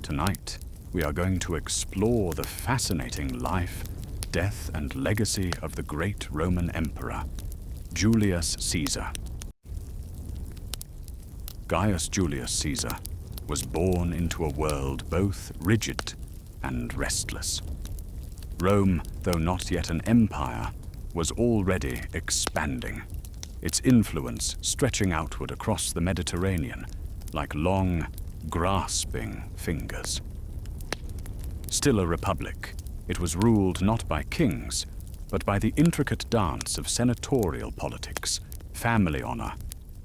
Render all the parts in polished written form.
Tonight, we are going to explore the fascinating life, death, and legacy of the great Roman Emperor, Julius Caesar. Gaius Julius Caesar was born into a world both rigid and restless. Rome, though not yet an empire, was already expanding, its influence stretching outward across the Mediterranean like long, grasping fingers. Still a republic, it was ruled not by kings, but by the intricate dance of senatorial politics, family honor,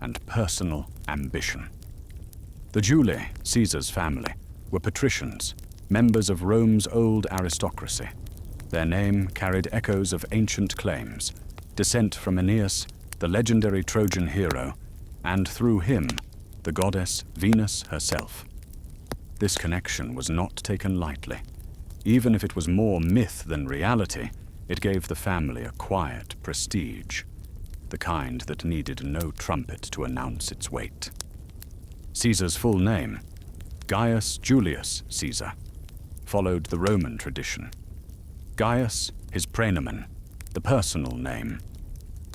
and personal ambition. The Julii, Caesar's family, were patricians, members of Rome's old aristocracy. Their name carried echoes of ancient claims, descent from Aeneas, the legendary Trojan hero, and through him, the goddess Venus herself. This connection was not taken lightly. Even if it was more myth than reality, it gave the family a quiet prestige, the kind that needed no trumpet to announce its weight. Caesar's full name, Gaius Julius Caesar, followed the Roman tradition. Gaius, his praenomen, the personal name.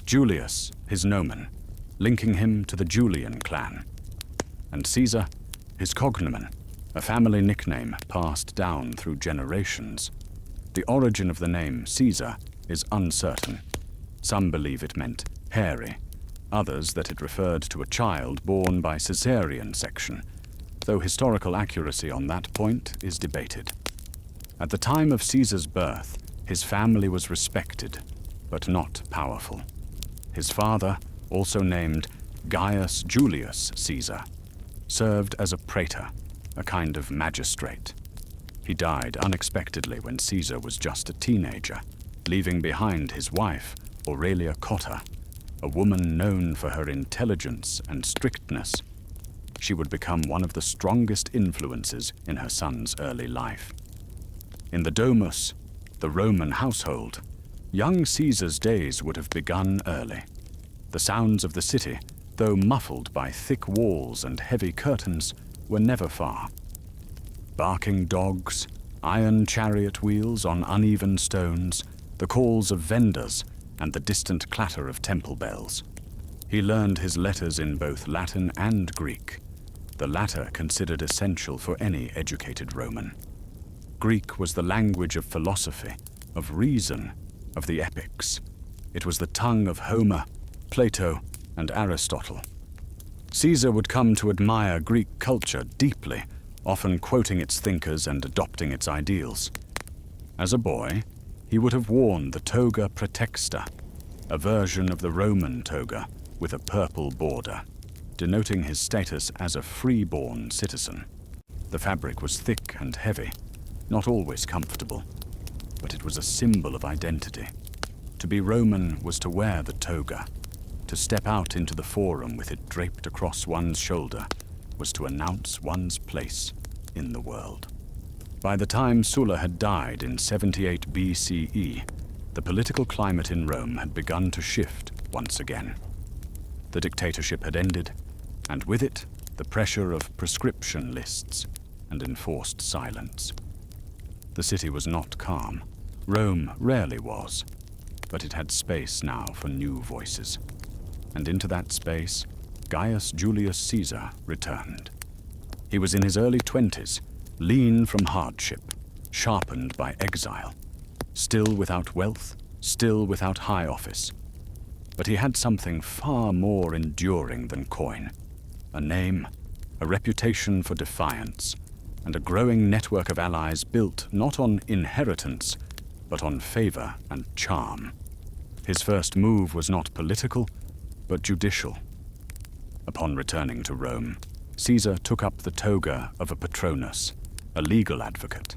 Julius, his nomen, linking him to the Julian clan. And Caesar, his cognomen, a family nickname passed down through generations. The origin of the name Caesar is uncertain. Some believe it meant hairy, others that it referred to a child born by caesarean section, though historical accuracy on that point is debated. At the time of Caesar's birth, his family was respected, but not powerful. His father, also named Gaius Julius Caesar, served as a praetor, a kind of magistrate. He died unexpectedly when Caesar was just a teenager, leaving behind his wife, Aurelia Cotta, a woman known for her intelligence and strictness. She would become one of the strongest influences in her son's early life. In the Domus, the Roman household, young Caesar's days would have begun early. The sounds of the city, though muffled by thick walls and heavy curtains, were never far. Barking dogs, iron chariot wheels on uneven stones, the calls of vendors, and the distant clatter of temple bells. He learned his letters in both Latin and Greek, the latter considered essential for any educated Roman. Greek was the language of philosophy, of reason, of the epics. It was the tongue of Homer, Plato, and Aristotle. Caesar would come to admire Greek culture deeply, often quoting its thinkers and adopting its ideals. As a boy, he would have worn the toga praetexta, a version of the Roman toga with a purple border, denoting his status as a free-born citizen. The fabric was thick and heavy, not always comfortable, but it was a symbol of identity. To be Roman was to wear the toga. To step out into the forum with it draped across one's shoulder was to announce one's place in the world. By the time Sulla had died in 78 BCE, the political climate in Rome had begun to shift once again. The dictatorship had ended, and with it, the pressure of prescription lists and enforced silence. The city was not calm. Rome rarely was, but it had space now for new voices. And into that space, Gaius Julius Caesar returned. He was in his early 20s, lean from hardship, sharpened by exile, still without wealth, still without high office. But he had something far more enduring than coin, a name, a reputation for defiance, and a growing network of allies built not on inheritance, but on favor and charm. His first move was not political, but judicial. Upon returning to Rome, Caesar took up the toga of a patronus, a legal advocate.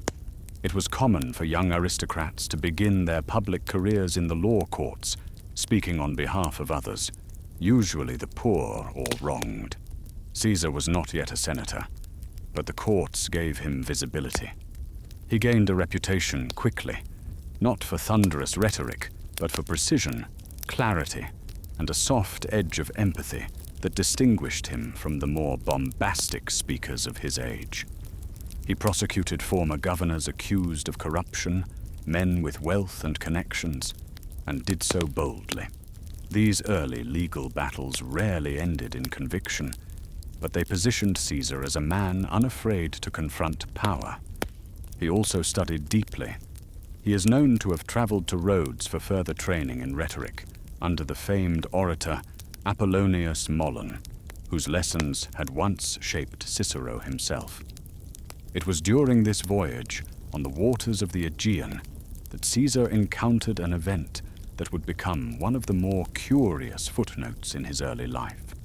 It was common for young aristocrats to begin their public careers in the law courts, speaking on behalf of others, usually the poor or wronged. Caesar was not yet a senator, but the courts gave him visibility. He gained a reputation quickly, not for thunderous rhetoric, but for precision, clarity, and a soft edge of empathy that distinguished him from the more bombastic speakers of his age. He prosecuted former governors accused of corruption, men with wealth and connections, and did so boldly. These early legal battles rarely ended in conviction, but they positioned Caesar as a man unafraid to confront power. He also studied deeply. He is known to have traveled to Rhodes for further training in rhetoric, under the famed orator Apollonius Molon, whose lessons had once shaped Cicero himself. It was during this voyage, on the waters of the Aegean, that Caesar encountered an event that would become one of the more curious footnotes in his early life.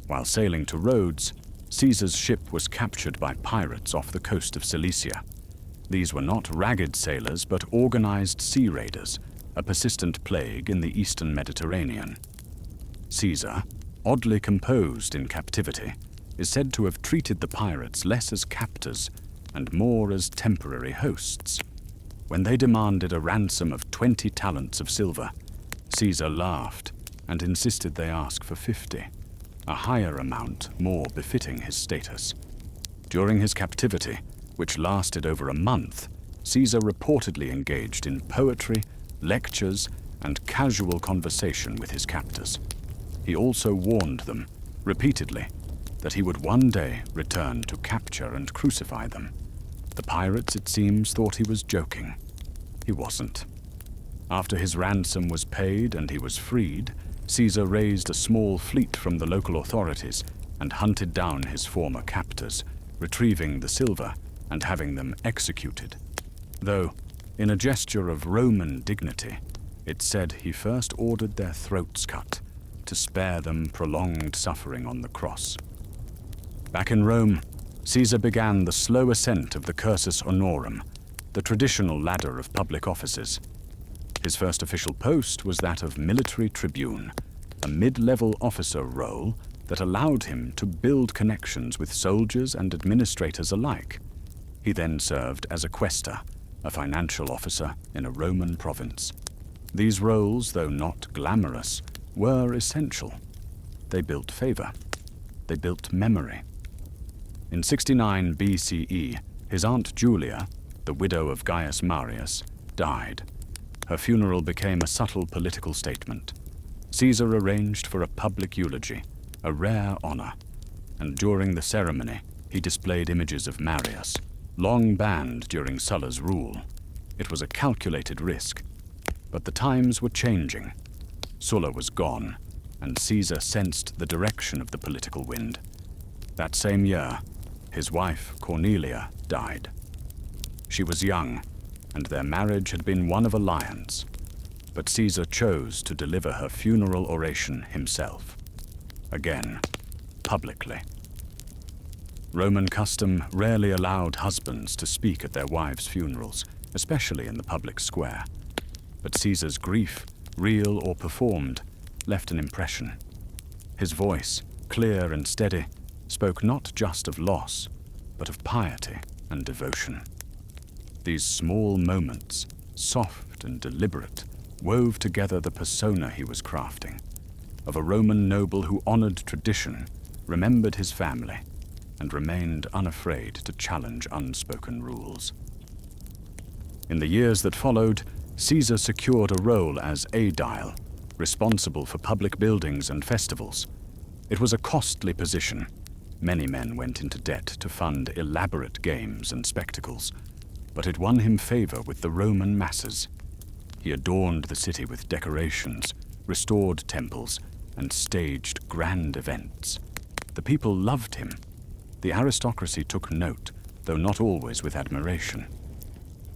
While sailing to Rhodes, Caesar's ship was captured by pirates off the coast of Cilicia. These were not ragged sailors, but organized sea raiders, a persistent plague in the eastern Mediterranean. Caesar, oddly composed in captivity, is said to have treated the pirates less as captors and more as temporary hosts. When they demanded a ransom of 20 talents of silver, Caesar laughed and insisted they ask for 50, a higher amount more befitting his status. During his captivity, which lasted over a month, Caesar reportedly engaged in poetry, lectures, and casual conversation with his captors. He also warned them, repeatedly, that he would one day return to capture and crucify them. The pirates, it seems, thought he was joking. He wasn't. After his ransom was paid and he was freed, Caesar raised a small fleet from the local authorities and hunted down his former captors, retrieving the silver and having them executed. Though, in a gesture of Roman dignity, it's said he first ordered their throats cut to spare them prolonged suffering on the cross. Back in Rome, Caesar began the slow ascent of the cursus honorum, the traditional ladder of public offices. His first official post was that of military tribune, a mid-level officer role that allowed him to build connections with soldiers and administrators alike. He then served as a quaestor, a financial officer in a Roman province. These roles, though not glamorous, were essential. They built favor. They built memory. In 69 BCE, his aunt Julia, the widow of Gaius Marius, died. Her funeral became a subtle political statement. Caesar arranged for a public eulogy, a rare honor, and during the ceremony, he displayed images of Marius, long banned during Sulla's rule. It was a calculated risk, but the times were changing. Sulla was gone, and Caesar sensed the direction of the political wind. That same year, his wife, Cornelia, died. She was young, and their marriage had been one of alliance, but Caesar chose to deliver her funeral oration himself. Again, publicly. Roman custom rarely allowed husbands to speak at their wives' funerals, especially in the public square. But Caesar's grief, real or performed, left an impression. His voice, clear and steady, spoke not just of loss, but of piety and devotion. These small moments, soft and deliberate, wove together the persona he was crafting, of a Roman noble who honored tradition, remembered his family, and remained unafraid to challenge unspoken rules. In the years that followed, Caesar secured a role as aedile, responsible for public buildings and festivals. It was a costly position. Many men went into debt to fund elaborate games and spectacles, but it won him favor with the Roman masses. He adorned the city with decorations, restored temples, and staged grand events. The people loved him. The aristocracy took note, though not always with admiration.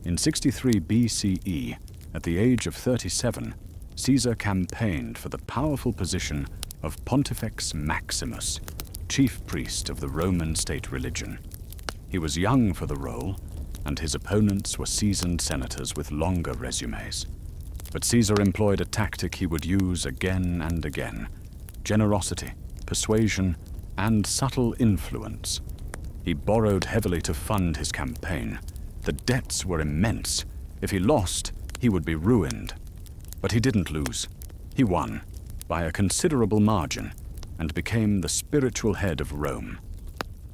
In 63 BCE, at the age of 37, Caesar campaigned for the powerful position of Pontifex Maximus, chief priest of the Roman state religion. He was young for the role, and his opponents were seasoned senators with longer resumes. But Caesar employed a tactic he would use again and again: generosity, persuasion, and subtle influence. He borrowed heavily to fund his campaign. The debts were immense. If he lost, he would be ruined. But he didn't lose. He won, by a considerable margin, and became the spiritual head of Rome.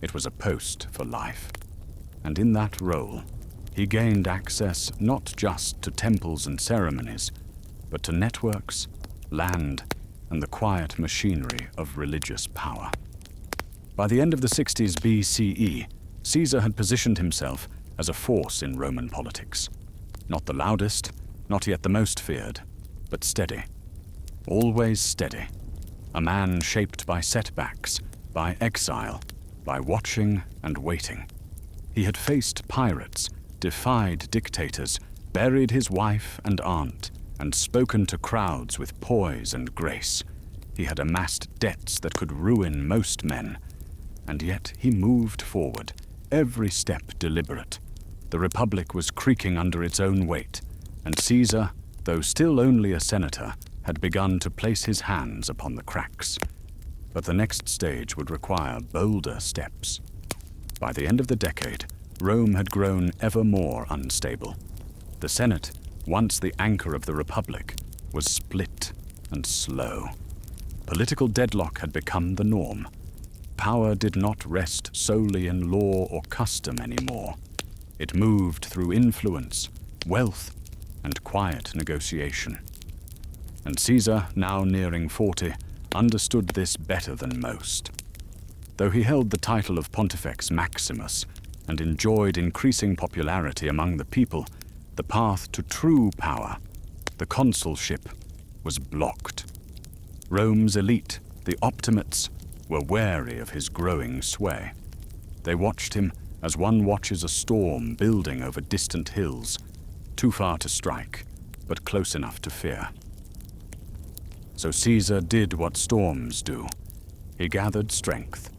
It was a post for life. and in that role, he gained access not just to temples and ceremonies, but to networks, land, and the quiet machinery of religious power. By the end of the 60s BCE, Caesar had positioned himself as a force in Roman politics. Not the loudest, not yet the most feared, but steady. Always steady. A man shaped by setbacks, by exile, by watching and waiting. He had faced pirates, defied dictators, buried his wife and aunt, and spoken to crowds with poise and grace. He had amassed debts that could ruin most men, and yet he moved forward, every step deliberate. The Republic was creaking under its own weight, and Caesar, though still only a senator, had begun to place his hands upon the cracks. But the next stage would require bolder steps. By the end of the decade, Rome had grown ever more unstable. The Senate, once the anchor of the Republic, was split and slow. Political deadlock had become the norm. Power did not rest solely in law or custom anymore. It moved through influence, wealth, and quiet negotiation. And Caesar, now nearing 40, understood this better than most. Though he held the title of Pontifex Maximus and enjoyed increasing popularity among the people, the path to true power, the consulship, was blocked. Rome's elite, the optimates, were wary of his growing sway. They watched him as one watches a storm building over distant hills, too far to strike, but close enough to fear. So Caesar did what storms do. He gathered strength.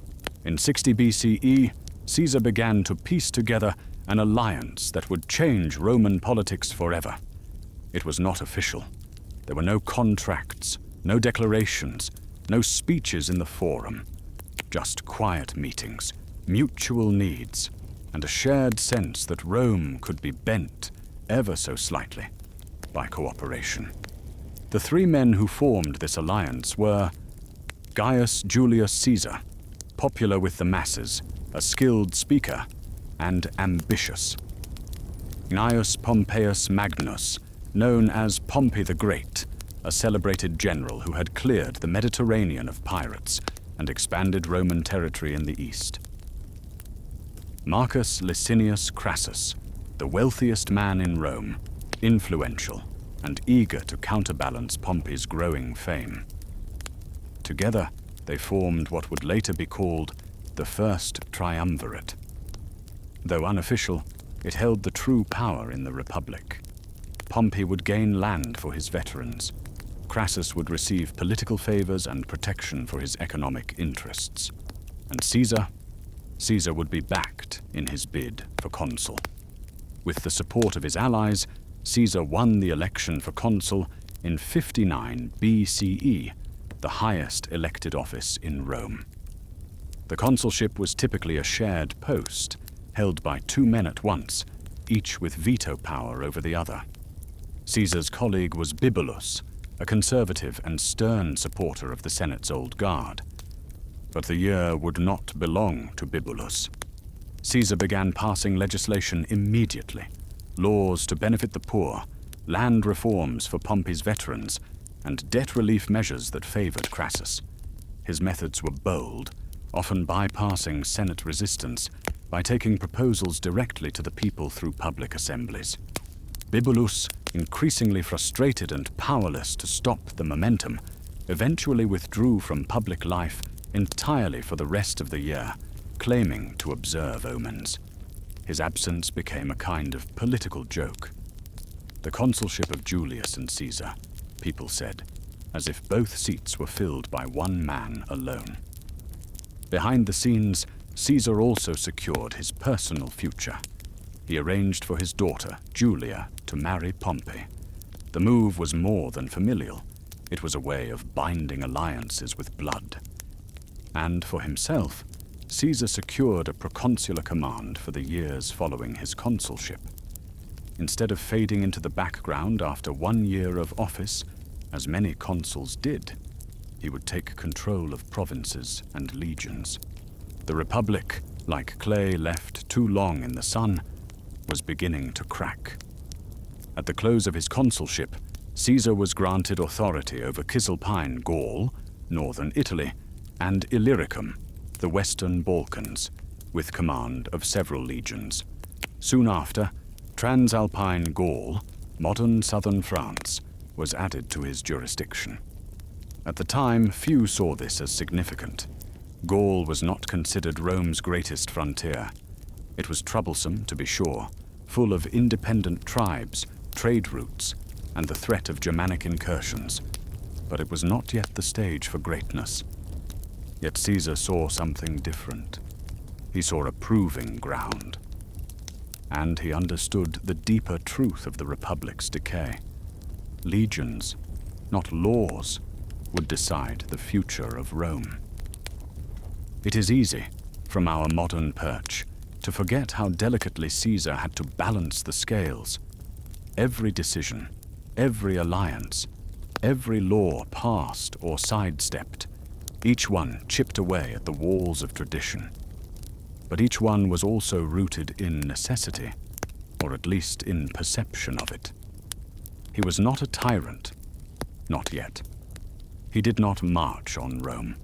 In 60 BCE, Caesar began to piece together an alliance that would change Roman politics forever. It was not official. There were no contracts, no declarations, no speeches in the forum. Just quiet meetings, mutual needs, and a shared sense that Rome could be bent, ever so slightly, by cooperation. The three men who formed this alliance were Gaius Julius Caesar, popular with the masses, a skilled speaker, and ambitious. Gnaeus Pompeius Magnus, known as Pompey the Great, a celebrated general who had cleared the Mediterranean of pirates and expanded Roman territory in the east. Marcus Licinius Crassus, the wealthiest man in Rome, influential and eager to counterbalance Pompey's growing fame. Together, they formed what would later be called the First Triumvirate. Though unofficial, it held the true power in the Republic. Pompey would gain land for his veterans. Crassus would receive political favors and protection for his economic interests. And Caesar would be backed in his bid for consul. With the support of his allies, Caesar won the election for consul in 59 BCE, the highest elected office in Rome. The consulship was typically a shared post, held by two men at once, each with veto power over the other. Caesar's colleague was Bibulus, a conservative and stern supporter of the Senate's old guard. But the year would not belong to Bibulus. Caesar began passing legislation immediately, laws to benefit the poor, land reforms for Pompey's veterans, and debt relief measures that favored Crassus. His methods were bold, often bypassing Senate resistance by taking proposals directly to the people through public assemblies. Bibulus, increasingly frustrated and powerless to stop the momentum, eventually withdrew from public life entirely for the rest of the year, claiming to observe omens. His absence became a kind of political joke. The consulship of Julius and Caesar, people said, as if both seats were filled by one man alone. Behind the scenes, Caesar also secured his personal future. He arranged for his daughter, Julia, to marry Pompey. The move was more than familial. It was a way of binding alliances with blood. And for himself, Caesar secured a proconsular command for the years following his consulship. Instead of fading into the background after 1 year of office, as many consuls did, he would take control of provinces and legions. The Republic, like clay left too long in the sun, was beginning to crack. At the close of his consulship, Caesar was granted authority over Cisalpine Gaul, northern Italy, and Illyricum, the western Balkans, with command of several legions. Soon after, Transalpine Gaul, modern southern France, was added to his jurisdiction. At the time, few saw this as significant. Gaul was not considered Rome's greatest frontier. It was troublesome, to be sure, full of independent tribes, trade routes, and the threat of Germanic incursions, but it was not yet the stage for greatness. Yet Caesar saw something different. He saw a proving ground. And he understood the deeper truth of the Republic's decay. Legions, not laws, would decide the future of Rome. It is easy, from our modern perch, to forget how delicately Caesar had to balance the scales. Every decision, every alliance, every law passed or sidestepped, each one chipped away at the walls of tradition. But each one was also rooted in necessity, or at least in perception of it. He was not a tyrant, not yet. He did not march on Rome,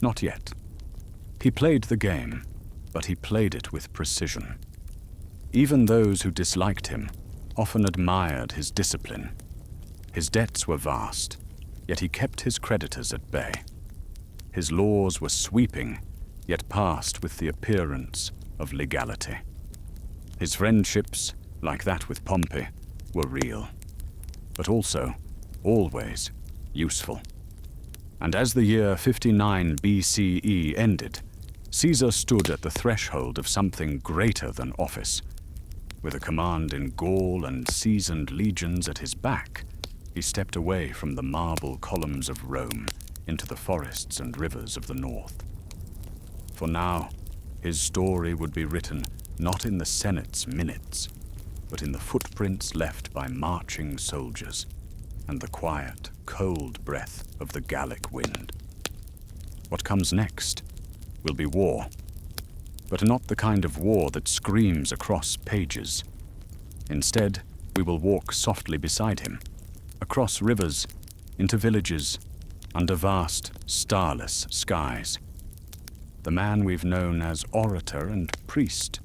not yet. He played the game, but he played it with precision. Even those who disliked him often admired his discipline. His debts were vast, yet he kept his creditors at bay. His laws were sweeping, yet passed with the appearance of legality. His friendships, like that with Pompey, were real, but also, always, useful. And as the year 59 BCE ended, Caesar stood at the threshold of something greater than office. With a command in Gaul and seasoned legions at his back, he stepped away from the marble columns of Rome into the forests and rivers of the north. For now, his story would be written not in the Senate's minutes, but in the footprints left by marching soldiers and the quiet, cold breath of the Gallic wind. What comes next will be war, but not the kind of war that screams across pages. Instead, we will walk softly beside him, across rivers, into villages, under vast, starless skies. The man we've known as orator and priest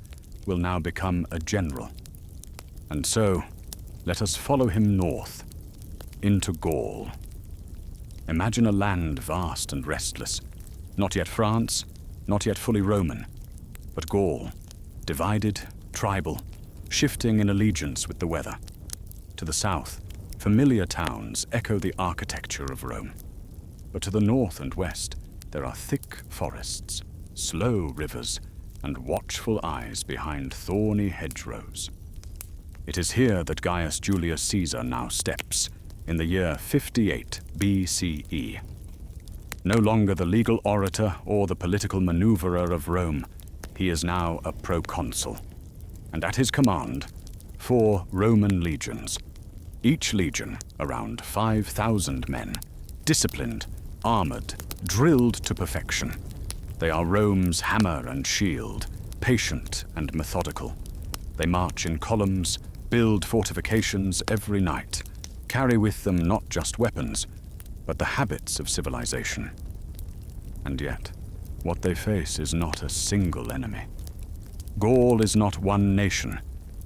will now become a general. And so, let us follow him north, into Gaul. Imagine a land vast and restless, not yet France, not yet fully Roman, but Gaul, divided, tribal, shifting in allegiance with the weather. To the south, familiar towns echo the architecture of Rome. But to the north and west, there are thick forests, slow rivers, and watchful eyes behind thorny hedgerows. It is here that Gaius Julius Caesar now steps, in the year 58 BCE. No longer the legal orator or the political maneuverer of Rome, he is now a proconsul. And at his command, 4 Roman legions, each legion around 5,000 men, disciplined, armored, drilled to perfection. They are Rome's hammer and shield, patient and methodical. They march in columns, build fortifications every night, carry with them not just weapons, but the habits of civilization. And yet, what they face is not a single enemy. Gaul is not one nation.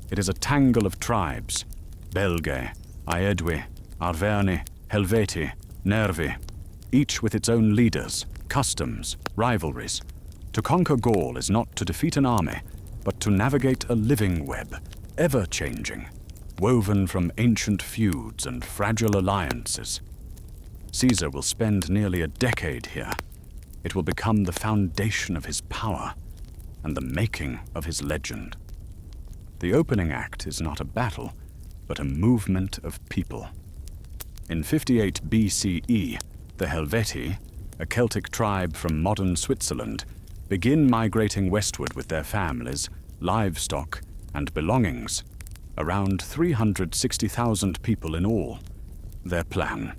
It is a tangle of tribes, Belgae, Aedui, Arverni, Helveti, Nervi, each with its own leaders, customs, rivalries. To conquer Gaul is not to defeat an army, but to navigate a living web, ever-changing, woven from ancient feuds and fragile alliances. Caesar will spend nearly a decade here. It will become the foundation of his power and the making of his legend. The opening act is not a battle, but a movement of people. In 58 BCE, the Helveti, a Celtic tribe from modern Switzerland, begin migrating westward with their families, livestock, and belongings, around 360,000 people in all. Their plan,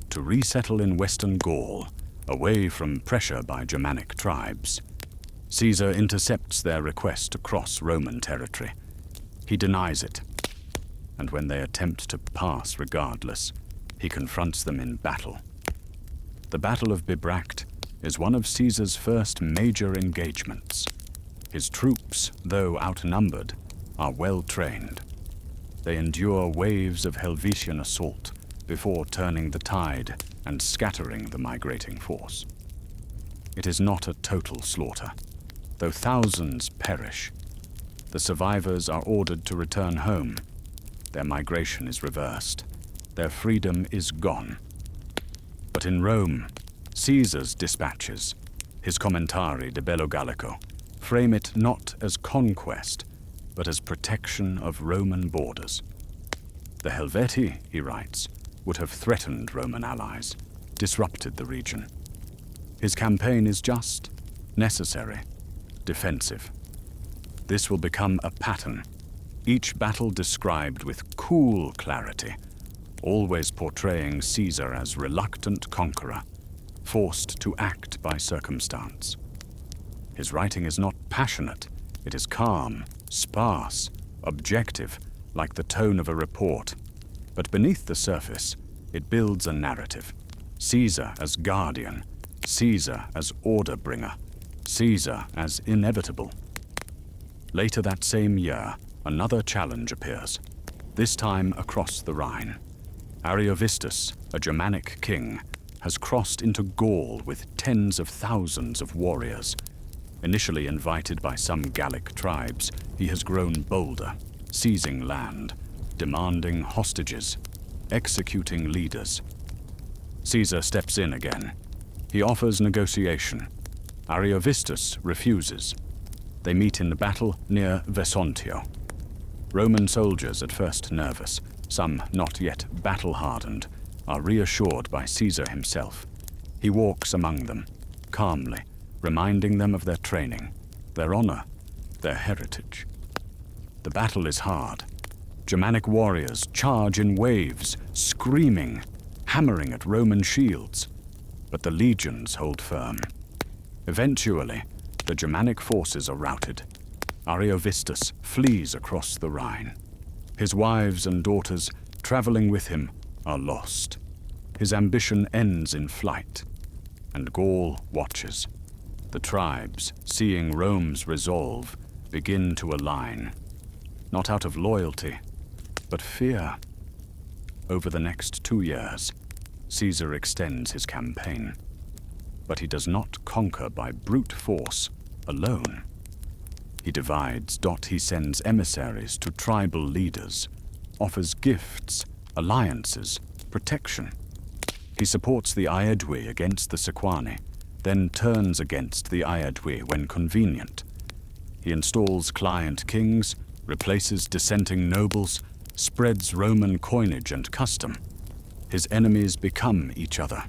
to resettle in western Gaul, away from pressure by Germanic tribes. Caesar intercepts their request to cross Roman territory. He denies it, and when they attempt to pass regardless, he confronts them in battle. The Battle of Bibracte is one of Caesar's first major engagements. His troops, though outnumbered, are well trained. They endure waves of Helvetian assault before turning the tide and scattering the migrating force. It is not a total slaughter. Though thousands perish, the survivors are ordered to return home. Their migration is reversed. Their freedom is gone. But in Rome, Caesar's dispatches, his Commentari de Bello Gallico, frame it not as conquest, but as protection of Roman borders. The Helvetii, he writes, would have threatened Roman allies, disrupted the region. His campaign is just, necessary, defensive. This will become a pattern, each battle described with cool clarity, always portraying Caesar as reluctant conqueror, forced to act by circumstance. His writing is not passionate, it is calm, sparse, objective, like the tone of a report. But beneath the surface, it builds a narrative. Caesar as guardian, Caesar as order bringer, Caesar as inevitable. Later that same year, another challenge appears, this time across the Rhine. Ariovistus, a Germanic king, has crossed into Gaul with tens of thousands of warriors. Initially invited by some Gallic tribes, he has grown bolder, seizing land, demanding hostages, executing leaders. Caesar steps in again. He offers negotiation. Ariovistus refuses. They meet in the battle near Vesontio. Roman soldiers, at first nervous, some not yet battle-hardened, are reassured by Caesar himself. He walks among them, calmly, reminding them of their training, their honor, their heritage. The battle is hard. Germanic warriors charge in waves, screaming, hammering at Roman shields. But the legions hold firm. Eventually, the Germanic forces are routed. Ariovistus flees across the Rhine. His wives and daughters, traveling with him, are lost. His ambition ends in flight, and Gaul watches. The tribes, seeing Rome's resolve, begin to align, not out of loyalty, but fear. Over the next 2 years, Caesar extends his campaign, but he does not conquer by brute force alone. He divides. He sends emissaries to tribal leaders, offers gifts, alliances, protection. He supports the Aedui against the Sequani, then turns against the Aedui when convenient. He installs client kings, replaces dissenting nobles, spreads Roman coinage and custom. His enemies become each other,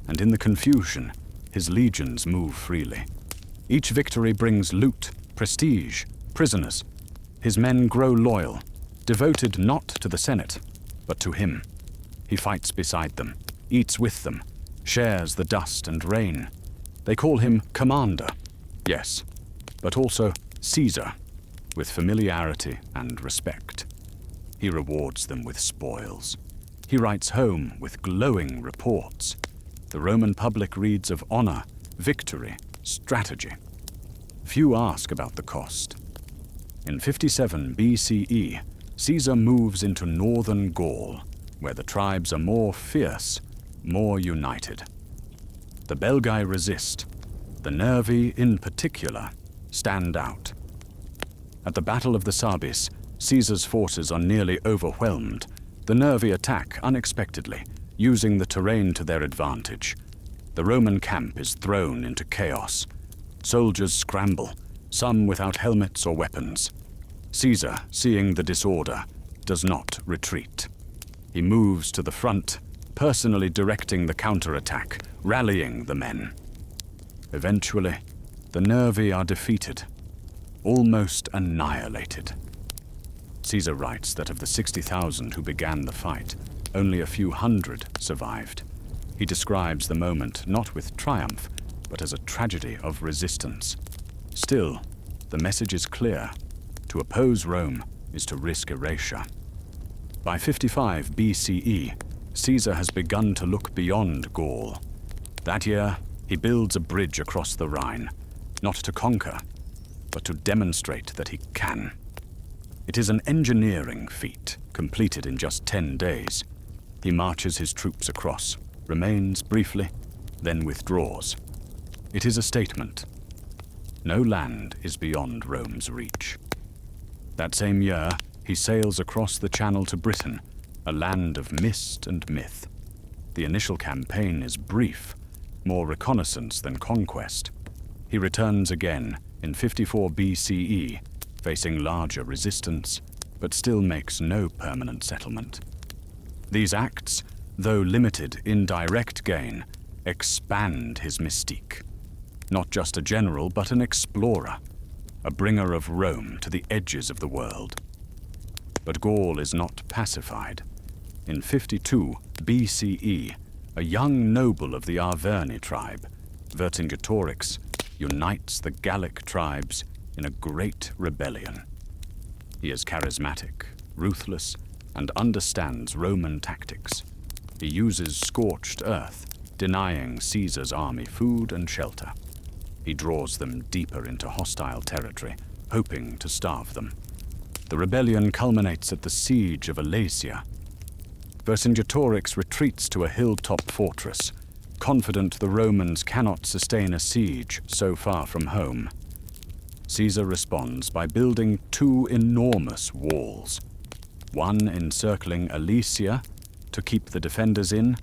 and in the confusion, his legions move freely. Each victory brings loot, prestige, prisoners. His men grow loyal, devoted not to the Senate, but to him. He fights beside them, eats with them, shares the dust and rain. They call him commander, yes, but also Caesar, with familiarity and respect. He rewards them with spoils. He writes home with glowing reports. The Roman public reads of honor, victory, strategy. Few ask about the cost. In 57 BCE, Caesar moves into northern Gaul, where the tribes are more fierce, more united. The Belgae resist. The Nervi, in particular, stand out. At the Battle of the Sabis, Caesar's forces are nearly overwhelmed. The Nervi attack unexpectedly, using the terrain to their advantage. The Roman camp is thrown into chaos. Soldiers scramble, some without helmets or weapons. Caesar, seeing the disorder, does not retreat. He moves to the front, personally directing the counterattack, rallying the men. Eventually, the Nervi are defeated, almost annihilated. Caesar writes that of the 60,000 who began the fight, only a few hundred survived. He describes the moment not with triumph, but as a tragedy of resistance. Still, the message is clear. To oppose Rome is to risk erasure. By 55 BCE, Caesar has begun to look beyond Gaul. That year, he builds a bridge across the Rhine, not to conquer, but to demonstrate that he can. It is an engineering feat, completed in just 10 days. He marches his troops across, remains briefly, then withdraws. It is a statement. No land is beyond Rome's reach. That same year, he sails across the Channel to Britain, a land of mist and myth. The initial campaign is brief, more reconnaissance than conquest. He returns again in 54 BCE, facing larger resistance, but still makes no permanent settlement. These acts, though limited in direct gain, expand his mystique. Not just a general, but an explorer, a bringer of Rome to the edges of the world. But Gaul is not pacified. In 52 BCE, a young noble of the Arverni tribe, Vercingetorix, unites the Gallic tribes in a great rebellion. He is charismatic, ruthless, and understands Roman tactics. He uses scorched earth, denying Caesar's army food and shelter. He draws them deeper into hostile territory, hoping to starve them. The rebellion culminates at the siege of Alesia. Vercingetorix retreats to a hilltop fortress, confident the Romans cannot sustain a siege so far from home. Caesar responds by building 2 enormous walls, one encircling Alesia to keep the defenders in,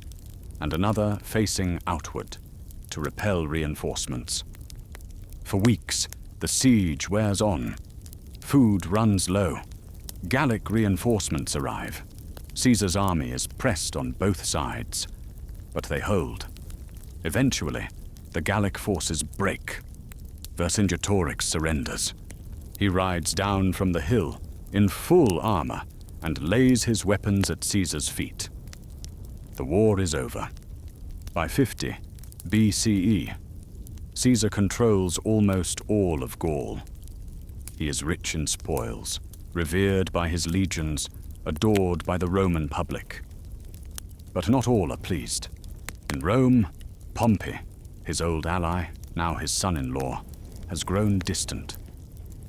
and another facing outward to repel reinforcements. For weeks, the siege wears on. Food runs low. Gallic reinforcements arrive. Caesar's army is pressed on both sides, but they hold. Eventually, the Gallic forces break. Vercingetorix surrenders. He rides down from the hill in full armor and lays his weapons at Caesar's feet. The war is over. By 50 BCE, Caesar controls almost all of Gaul. He is rich in spoils, revered by his legions, adored by the Roman public. But not all are pleased. In Rome, Pompey, his old ally, now his son-in-law, has grown distant.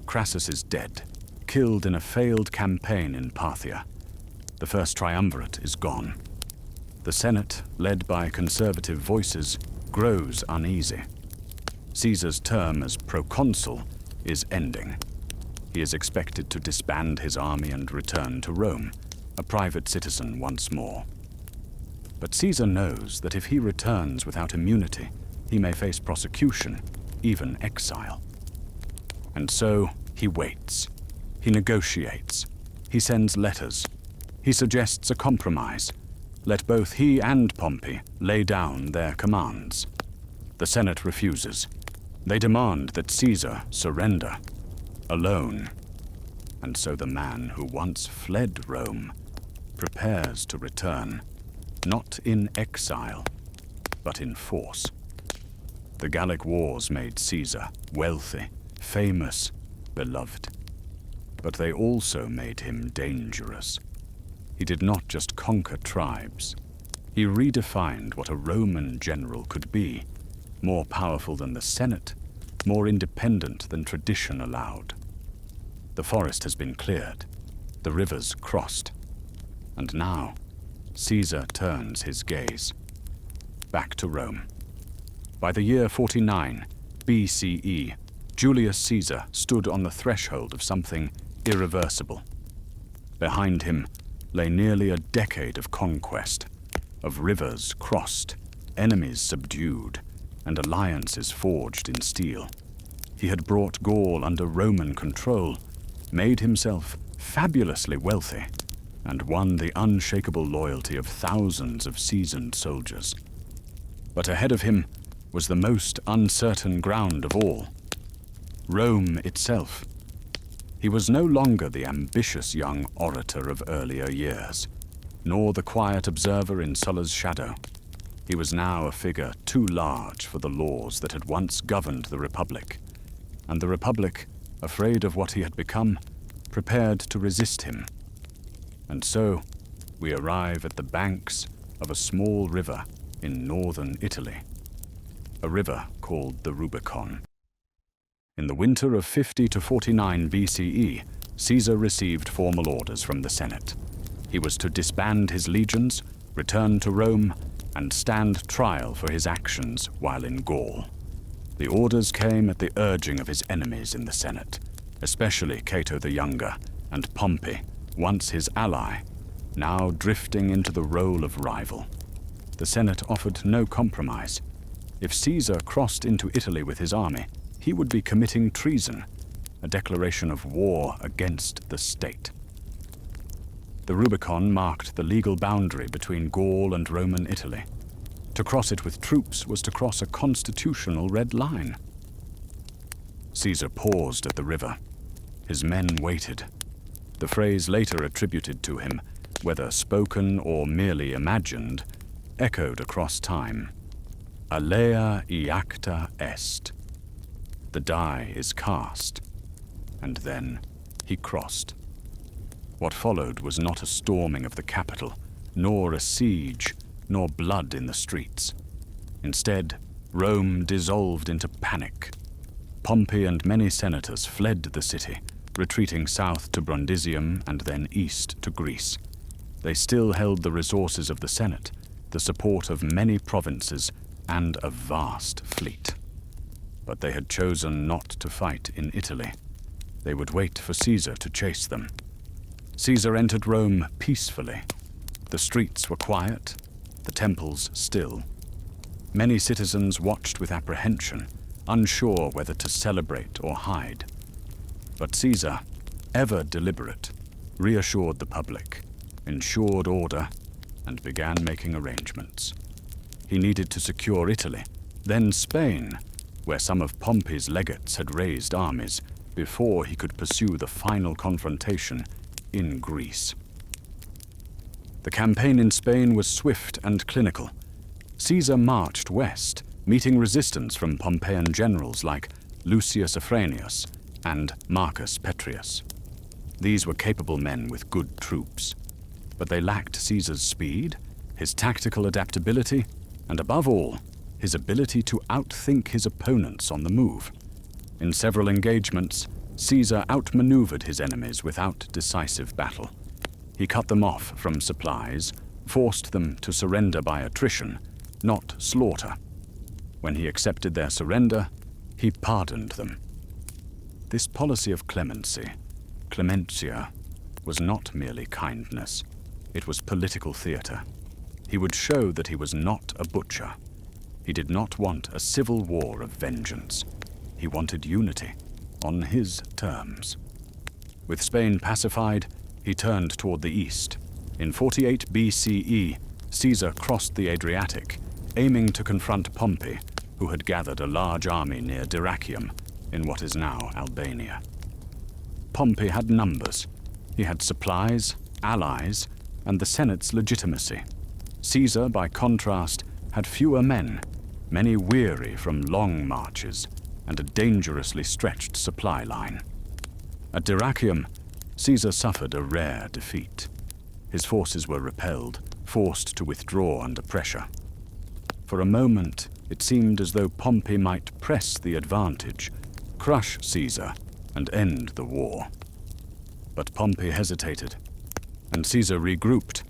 Crassus is dead, killed in a failed campaign in Parthia. The first triumvirate is gone. The Senate, led by conservative voices, grows uneasy. Caesar's term as proconsul is ending. He is expected to disband his army and return to Rome, a private citizen once more. But Caesar knows that if he returns without immunity, he may face prosecution, even exile. And so he waits. He negotiates. He sends letters. He suggests a compromise. Let both he and Pompey lay down their commands. The Senate refuses. They demand that Caesar surrender, alone. And so the man who once fled Rome prepares to return, not in exile, but in force. The Gallic Wars made Caesar wealthy, famous, beloved. But they also made him dangerous. He did not just conquer tribes. He redefined what a Roman general could be, more powerful than the Senate, more independent than tradition allowed. The forest has been cleared, the rivers crossed, and now Caesar turns his gaze back to Rome. By the year 49 BCE, Julius Caesar stood on the threshold of something irreversible. Behind him lay nearly a decade of conquest, of rivers crossed, enemies subdued, and alliances forged in steel. He had brought Gaul under Roman control, made himself fabulously wealthy, and won the unshakable loyalty of thousands of seasoned soldiers. But ahead of him was the most uncertain ground of all: Rome itself. He was no longer the ambitious young orator of earlier years, nor the quiet observer in Sulla's shadow. He was now a figure too large for the laws that had once governed the Republic. and the Republic, afraid of what he had become, prepared to resist him. And so, we arrive at the banks of a small river in northern Italy, a river called the Rubicon. In the winter of 50 to 49 BCE, Caesar received formal orders from the Senate. He was to disband his legions, return to Rome, and stand trial for his actions while in Gaul. The orders came at the urging of his enemies in the Senate, especially Cato the Younger and Pompey, once his ally, now drifting into the role of rival. The Senate offered no compromise. If Caesar crossed into Italy with his army, he would be committing treason, a declaration of war against the state. The Rubicon marked the legal boundary between Gaul and Roman Italy. To cross it with troops was to cross a constitutional red line. Caesar paused at the river. His men waited. The phrase later attributed to him, whether spoken or merely imagined, echoed across time. Alea iacta est. The die is cast. And then he crossed. What followed was not a storming of the capital, nor a siege, nor blood in the streets. Instead, Rome dissolved into panic. Pompey and many senators fled the city, retreating south to Brundisium and then east to Greece. They still held the resources of the Senate, the support of many provinces, and a vast fleet. But they had chosen not to fight in Italy. They would wait for Caesar to chase them. Caesar entered Rome peacefully. The streets were quiet, the temples still. Many citizens watched with apprehension, unsure whether to celebrate or hide. But Caesar, ever deliberate, reassured the public, ensured order, and began making arrangements. He needed to secure Italy, then Spain, where some of Pompey's legates had raised armies, before he could pursue the final confrontation in Greece. The campaign in Spain was swift and clinical. Caesar marched west, meeting resistance from Pompeian generals like Lucius Afranius and Marcus Petreius. These were capable men with good troops, but they lacked Caesar's speed, his tactical adaptability, and above all, his ability to outthink his opponents on the move. In several engagements, Caesar outmaneuvered his enemies without decisive battle. He cut them off from supplies, forced them to surrender by attrition, not slaughter. When he accepted their surrender, he pardoned them. This policy of clemency, clementia, was not merely kindness. It was political theater. He would show that he was not a butcher. He did not want a civil war of vengeance. He wanted unity, on his terms. With Spain pacified, he turned toward the east. In 48 BCE, Caesar crossed the Adriatic, aiming to confront Pompey, who had gathered a large army near Dyrrachium, in what is now Albania. Pompey had numbers. He had supplies, allies, and the Senate's legitimacy. Caesar, by contrast, had fewer men, many weary from long marches, and a dangerously stretched supply line. At Dyrrachium, Caesar suffered a rare defeat. His forces were repelled, forced to withdraw under pressure. For a moment, it seemed as though Pompey might press the advantage, crush Caesar, and end the war. But Pompey hesitated, and Caesar regrouped.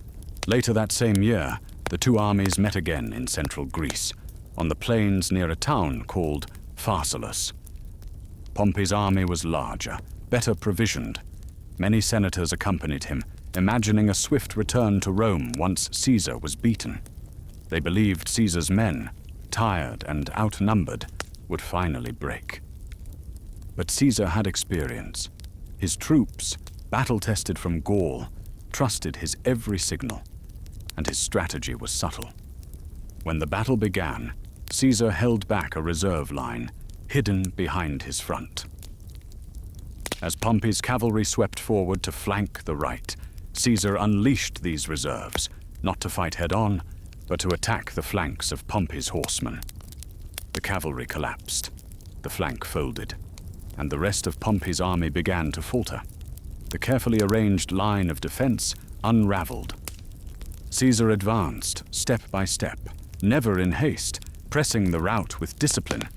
Later that same year, the two armies met again in central Greece, on the plains near a town called Pharsalus. Pompey's army was larger, better provisioned. Many senators accompanied him, imagining a swift return to Rome once Caesar was beaten. They believed Caesar's men, tired and outnumbered, would finally break. But Caesar had experience. His troops, battle-tested from Gaul, trusted his every signal, and his strategy was subtle. When the battle began, Caesar held back a reserve line, hidden behind his front. As Pompey's cavalry swept forward to flank the right, Caesar unleashed these reserves, not to fight head-on, but to attack the flanks of Pompey's horsemen. The cavalry collapsed. The flank folded. and the rest of Pompey's army began to falter. The carefully arranged line of defense unraveled. Caesar advanced, step by step, never in haste, pressing the rout with discipline.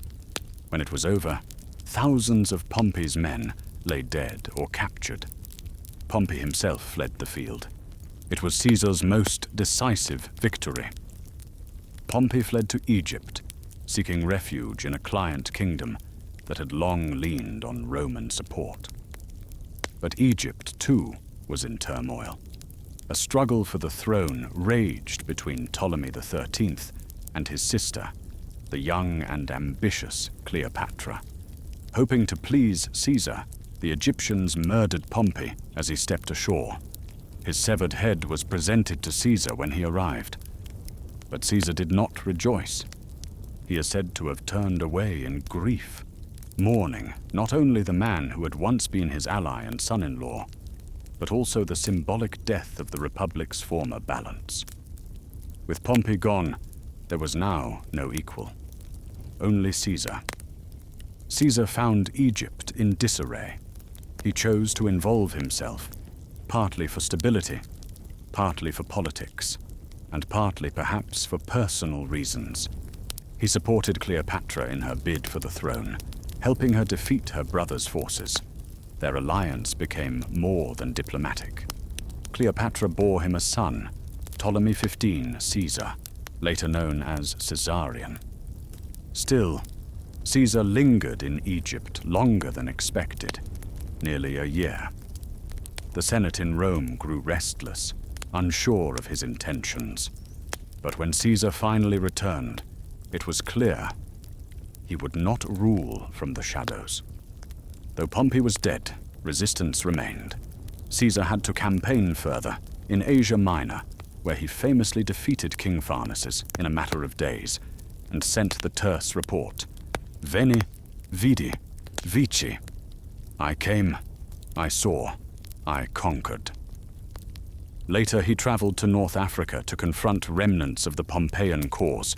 When it was over, thousands of Pompey's men lay dead or captured. Pompey himself fled the field. It was Caesar's most decisive victory. Pompey fled to Egypt, seeking refuge in a client kingdom that had long leaned on Roman support. But Egypt, too, was in turmoil. A struggle for the throne raged between Ptolemy XIII and his sister, the young and ambitious Cleopatra. Hoping to please Caesar, the Egyptians murdered Pompey as he stepped ashore. His severed head was presented to Caesar when he arrived. But Caesar did not rejoice. He is said to have turned away in grief, mourning not only the man who had once been his ally and son-in-law, but also the symbolic death of the Republic's former balance. With Pompey gone, there was now no equal. Only Caesar. Caesar found Egypt in disarray. He chose to involve himself, partly for stability, partly for politics, and partly perhaps for personal reasons. He supported Cleopatra in her bid for the throne, helping her defeat her brother's forces. Their alliance became more than diplomatic. Cleopatra bore him a son, Ptolemy XV Caesar, later known as Caesarion. Still, Caesar lingered in Egypt longer than expected, nearly a year. The Senate in Rome grew restless, unsure of his intentions. But when Caesar finally returned, it was clear he would not rule from the shadows. Though Pompey was dead, resistance remained. Caesar had to campaign further, in Asia Minor, where he famously defeated King Pharnaces in a matter of days, and sent the terse report, Veni, vidi, vici. I came, I saw, I conquered. Later he traveled to North Africa to confront remnants of the Pompeian cause.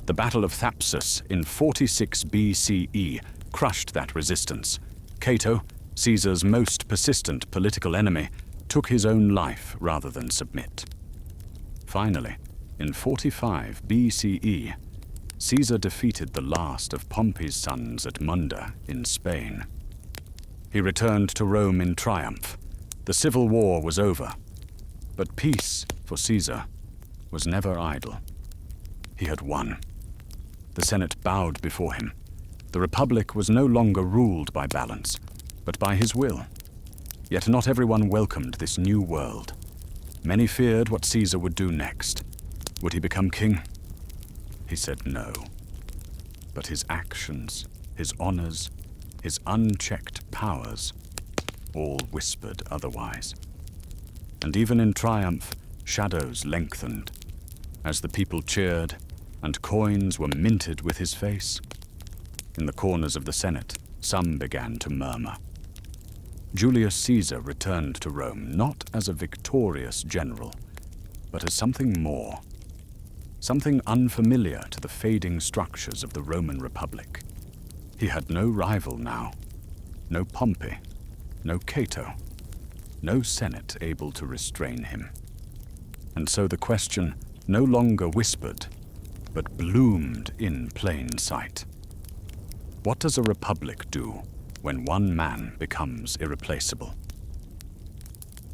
The Battle of Thapsus in 46 BCE crushed that resistance. Cato, Caesar's most persistent political enemy, took his own life rather than submit. Finally, in 45 BCE, Caesar defeated the last of Pompey's sons at Munda in Spain. He returned to Rome in triumph. The civil war was over. But peace, for Caesar, was never idle. He had won. The Senate bowed before him. The Republic was no longer ruled by balance, but by his will. Yet not everyone welcomed this new world. Many feared what Caesar would do next. Would he become king? He said no. But his actions, his honors, his unchecked powers, all whispered otherwise. And even in triumph, shadows lengthened. As the people cheered, and coins were minted with his face, in the corners of the Senate, some began to murmur. Julius Caesar returned to Rome not as a victorious general, but as something more. Something unfamiliar to the fading structures of the Roman Republic. He had no rival now. No Pompey, no Cato, no Senate able to restrain him. And so the question no longer whispered, but bloomed in plain sight. What does a republic do when one man becomes irreplaceable?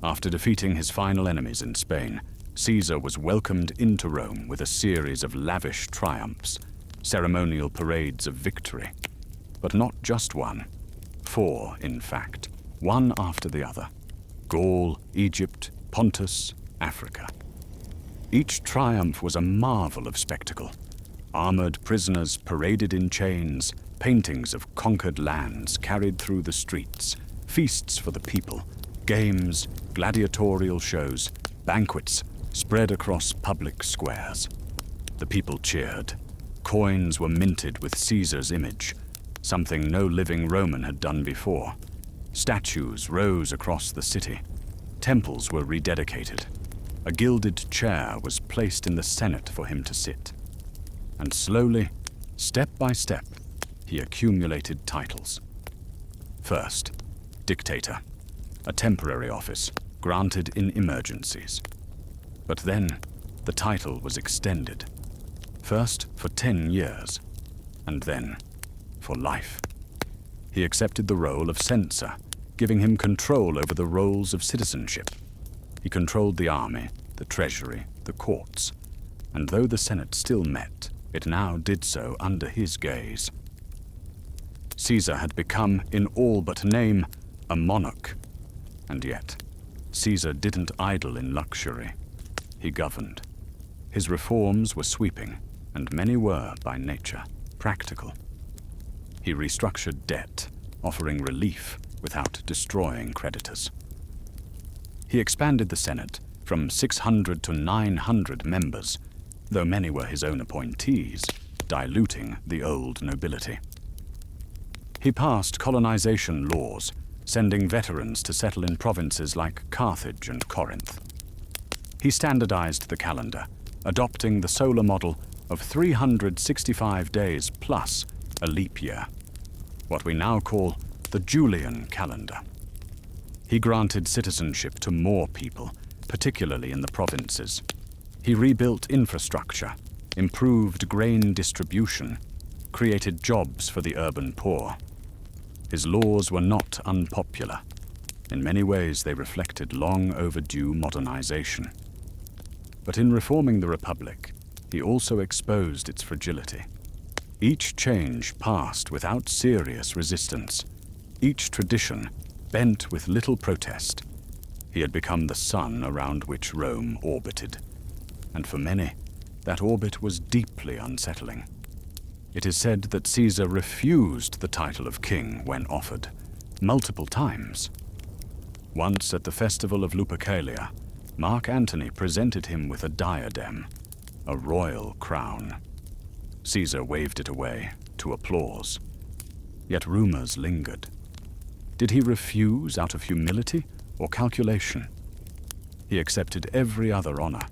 After defeating his final enemies in Spain, Caesar was welcomed into Rome with a series of lavish triumphs, ceremonial parades of victory. But not just one. 4, in fact, one after the other. Gaul, Egypt, Pontus, Africa. Each triumph was a marvel of spectacle. Armored prisoners paraded in chains, paintings of conquered lands carried through the streets, feasts for the people, games, gladiatorial shows, banquets spread across public squares. The people cheered. Coins were minted with Caesar's image, something no living Roman had done before. Statues rose across the city. Temples were rededicated. A gilded chair was placed in the Senate for him to sit. And slowly, step by step, he accumulated titles. First, dictator, a temporary office granted in emergencies. But then, the title was extended, first for 10 years, and then for life. He accepted the role of censor, giving him control over the roles of citizenship. He controlled the army, the treasury, the courts, and though the Senate still met, it now did so under his gaze. Caesar had become, in all but name, a monarch, and yet Caesar didn't idle in luxury. He governed. His reforms were sweeping, and many were, by nature, practical. He restructured debt, offering relief without destroying creditors. He expanded the Senate from 600 to 900 members, though many were his own appointees, diluting the old nobility. He passed colonization laws, sending veterans to settle in provinces like Carthage and Corinth. He standardized the calendar, adopting the solar model of 365 days plus a leap year, what we now call the Julian calendar. He granted citizenship to more people, particularly in the provinces. He rebuilt infrastructure, improved grain distribution, created jobs for the urban poor. His laws were not unpopular. In many ways, they reflected long overdue modernization. But in reforming the Republic, he also exposed its fragility. Each change passed without serious resistance. Each tradition bent with little protest. He had become the sun around which Rome orbited. And for many, that orbit was deeply unsettling. It is said that Caesar refused the title of king when offered, multiple times. Once at the festival of Lupercalia, Mark Antony presented him with a diadem, a royal crown. Caesar waved it away to applause. Yet rumors lingered. Did he refuse out of humility or calculation? He accepted every other honor: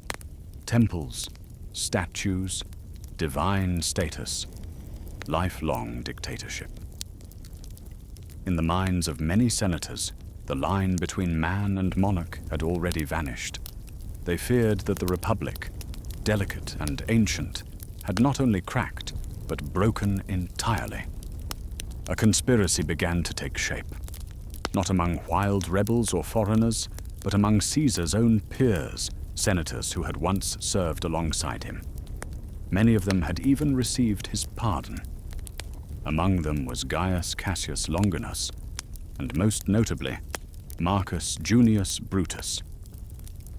temples, statues, divine status, lifelong dictatorship. In the minds of many senators, the line between man and monarch had already vanished. They feared that the Republic, delicate and ancient, had not only cracked, but broken entirely. A conspiracy began to take shape, not among wild rebels or foreigners, but among Caesar's own peers, senators who had once served alongside him. Many of them had even received his pardon. Among them was Gaius Cassius Longinus, and most notably, Marcus Junius Brutus.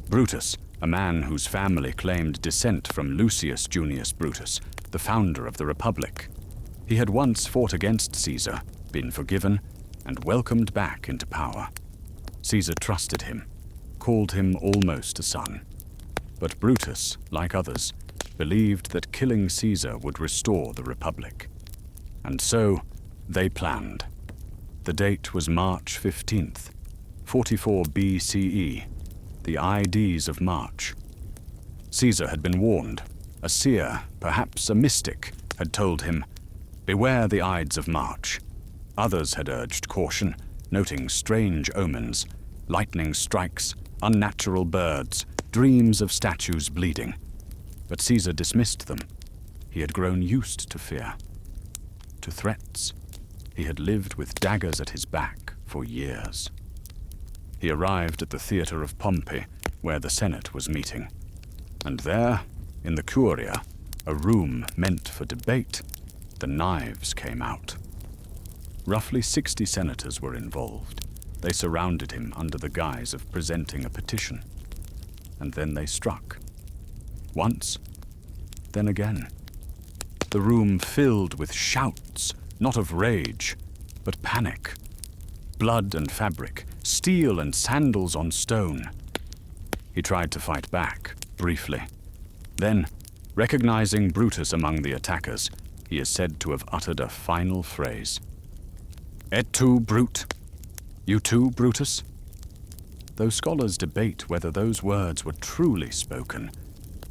Brutus, a man whose family claimed descent from Lucius Junius Brutus, the founder of the Republic. He had once fought against Caesar, been forgiven, and welcomed back into power. Caesar trusted him, called him almost a son. But Brutus, like others, believed that killing Caesar would restore the Republic. And so, they planned. The date was March 15th, 44 BCE, the Ides of March. Caesar had been warned. A seer, perhaps a mystic, had told him, "Beware the Ides of March." Others had urged caution, noting strange omens, lightning strikes, unnatural birds, dreams of statues bleeding. But Caesar dismissed them. He had grown used to fear, to threats. He had lived with daggers at his back for years. He arrived at the theater of Pompey, where the Senate was meeting. And there, in the Curia, a room meant for debate, the knives came out. Roughly 60 senators were involved. They surrounded him under the guise of presenting a petition. And then they struck. Once, then again. The room filled with shouts, not of rage, but panic. Blood and fabric, steel and sandals on stone. He tried to fight back, briefly. Then, recognizing Brutus among the attackers, he is said to have uttered a final phrase. "Et tu, Brute?" You too, Brutus? Though scholars debate whether those words were truly spoken,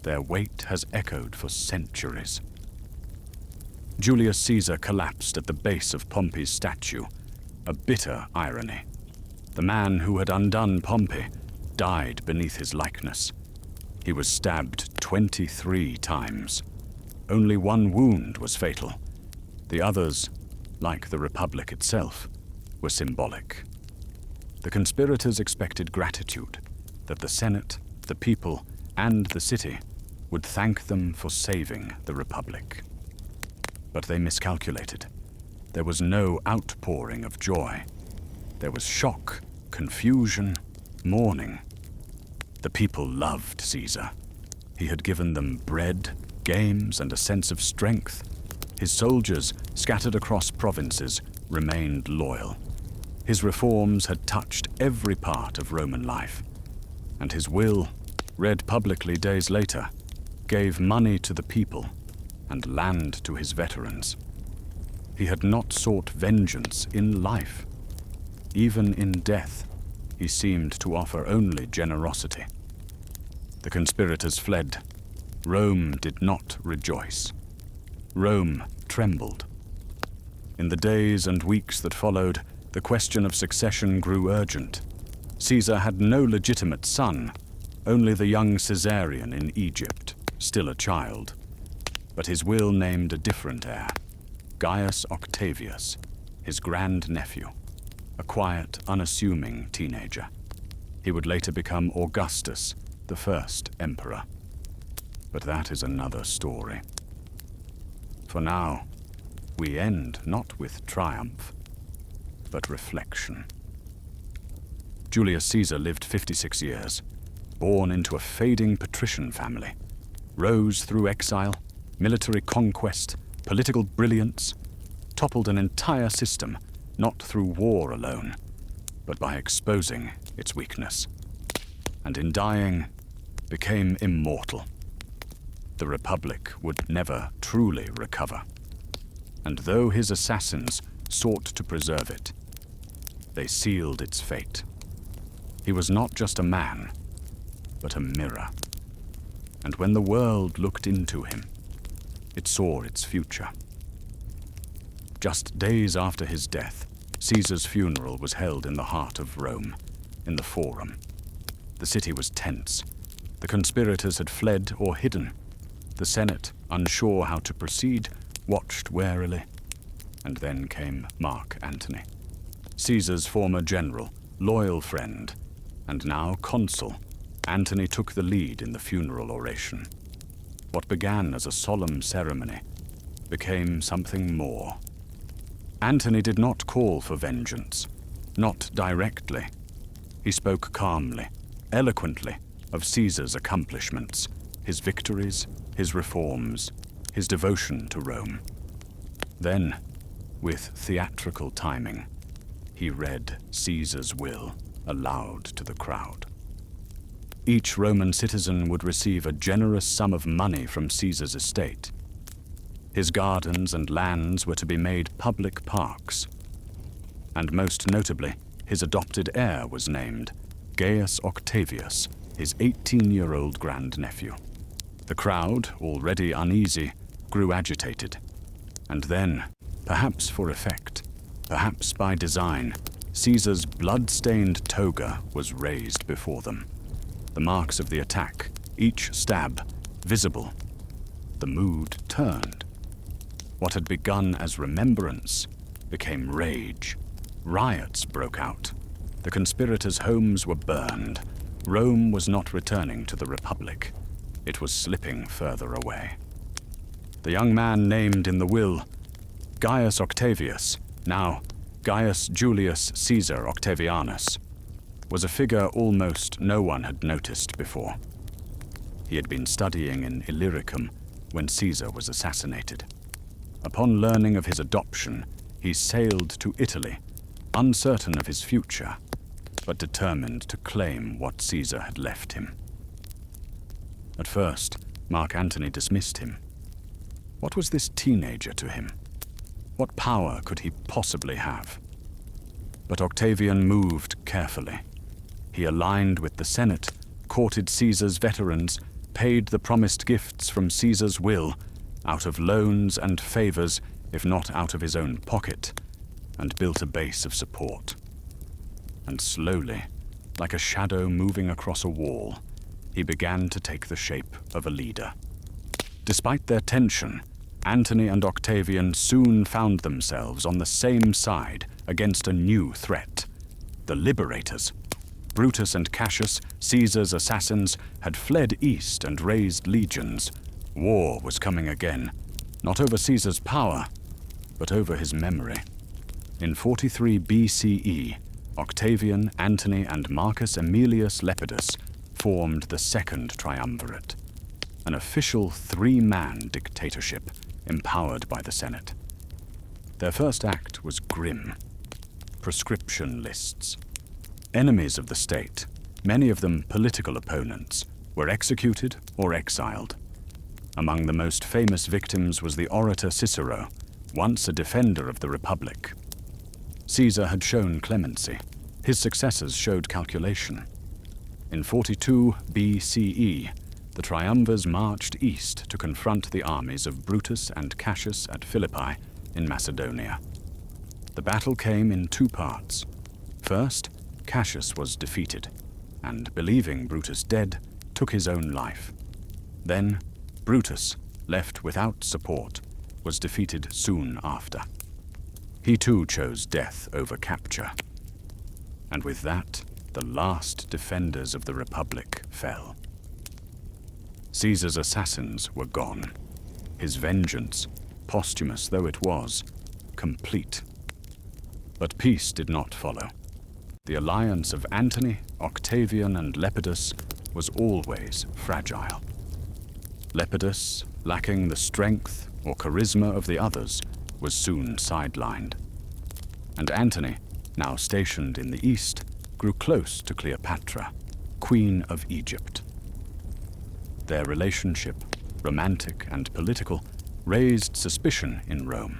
their weight has echoed for centuries. Julius Caesar collapsed at the base of Pompey's statue, a bitter irony. The man who had undone Pompey died beneath his likeness. He was stabbed 23 times. Only one wound was fatal. The others, like the Republic itself, were symbolic. The conspirators expected gratitude, that the Senate, the people, and the city would thank them for saving the Republic. But they miscalculated. There was no outpouring of joy. There was shock, confusion, mourning. The people loved Caesar. He had given them bread, games, and a sense of strength. His soldiers, scattered across provinces, remained loyal. His reforms had touched every part of Roman life, and his will, read publicly days later, gave money to the people and land to his veterans. He had not sought vengeance in life. Even in death, he seemed to offer only generosity. The conspirators fled. Rome did not rejoice. Rome trembled. In the days and weeks that followed, the question of succession grew urgent. Caesar had no legitimate son, only the young Caesarion in Egypt, still a child. But his will named a different heir, Gaius Octavius, his grandnephew, a quiet, unassuming teenager. He would later become Augustus, the first emperor. But that is another story. For now, we end not with triumph, but reflection. Julius Caesar lived 56 years, born into a fading patrician family, rose through exile, military conquest, political brilliance, toppled an entire system, not through war alone, but by exposing its weakness. And in dying, became immortal. The Republic would never truly recover. And though his assassins sought to preserve it, they sealed its fate. He was not just a man, but a mirror. And when the world looked into him, it saw its future. Just days after his death, Caesar's funeral was held in the heart of Rome, in the Forum. The city was tense. The conspirators had fled or hidden. The Senate, unsure how to proceed, watched warily. And then came Mark Antony, Caesar's former general, loyal friend, and now consul. Antony took the lead in the funeral oration. What began as a solemn ceremony became something more. Antony did not call for vengeance, not directly. He spoke calmly, eloquently, of Caesar's accomplishments, his victories, his reforms, his devotion to Rome. Then, with theatrical timing, he read Caesar's will aloud to the crowd. Each Roman citizen would receive a generous sum of money from Caesar's estate. His gardens and lands were to be made public parks. And most notably, his adopted heir was named, Gaius Octavius, his 18-year-old grandnephew. The crowd, already uneasy, grew agitated. And then, perhaps for effect, perhaps by design, Caesar's blood-stained toga was raised before them. The marks of the attack, each stab, visible. The mood turned. What had begun as remembrance became rage. Riots broke out. The conspirators' homes were burned. Rome was not returning to the Republic. It was slipping further away. The young man named in the will, Gaius Octavius, now Gaius Julius Caesar Octavianus, was a figure almost no one had noticed before. He had been studying in Illyricum when Caesar was assassinated. Upon learning of his adoption, he sailed to Italy, uncertain of his future, but determined to claim what Caesar had left him. At first, Mark Antony dismissed him. What was this teenager to him? What power could he possibly have? But Octavian moved carefully. He aligned with the Senate, courted Caesar's veterans, paid the promised gifts from Caesar's will, out of loans and favors, if not out of his own pocket, and built a base of support. And slowly, like a shadow moving across a wall, he began to take the shape of a leader. Despite their tension, Antony and Octavian soon found themselves on the same side against a new threat: the liberators. Brutus and Cassius, Caesar's assassins, had fled east and raised legions. War was coming again, not over Caesar's power, but over his memory. In 43 BCE, Octavian, Antony, and Marcus Aemilius Lepidus formed the Second Triumvirate, an official three-man dictatorship empowered by the Senate. Their first act was grim: proscription lists. Enemies of the state, many of them political opponents, were executed or exiled. Among the most famous victims was the orator Cicero, once a defender of the Republic. Caesar had shown clemency. His successors showed calculation. In 42 BCE, the triumvirs marched east to confront the armies of Brutus and Cassius at Philippi in Macedonia. The battle came in two parts. First, Cassius was defeated, and, believing Brutus dead, took his own life. Then, Brutus, left without support, was defeated soon after. He too chose death over capture. And with that, the last defenders of the Republic fell. Caesar's assassins were gone. His vengeance, posthumous though it was, complete. But peace did not follow. The alliance of Antony, Octavian, and Lepidus was always fragile. Lepidus, lacking the strength or charisma of the others, was soon sidelined. And Antony, now stationed in the east, grew close to Cleopatra, Queen of Egypt. Their relationship, romantic and political, raised suspicion in Rome.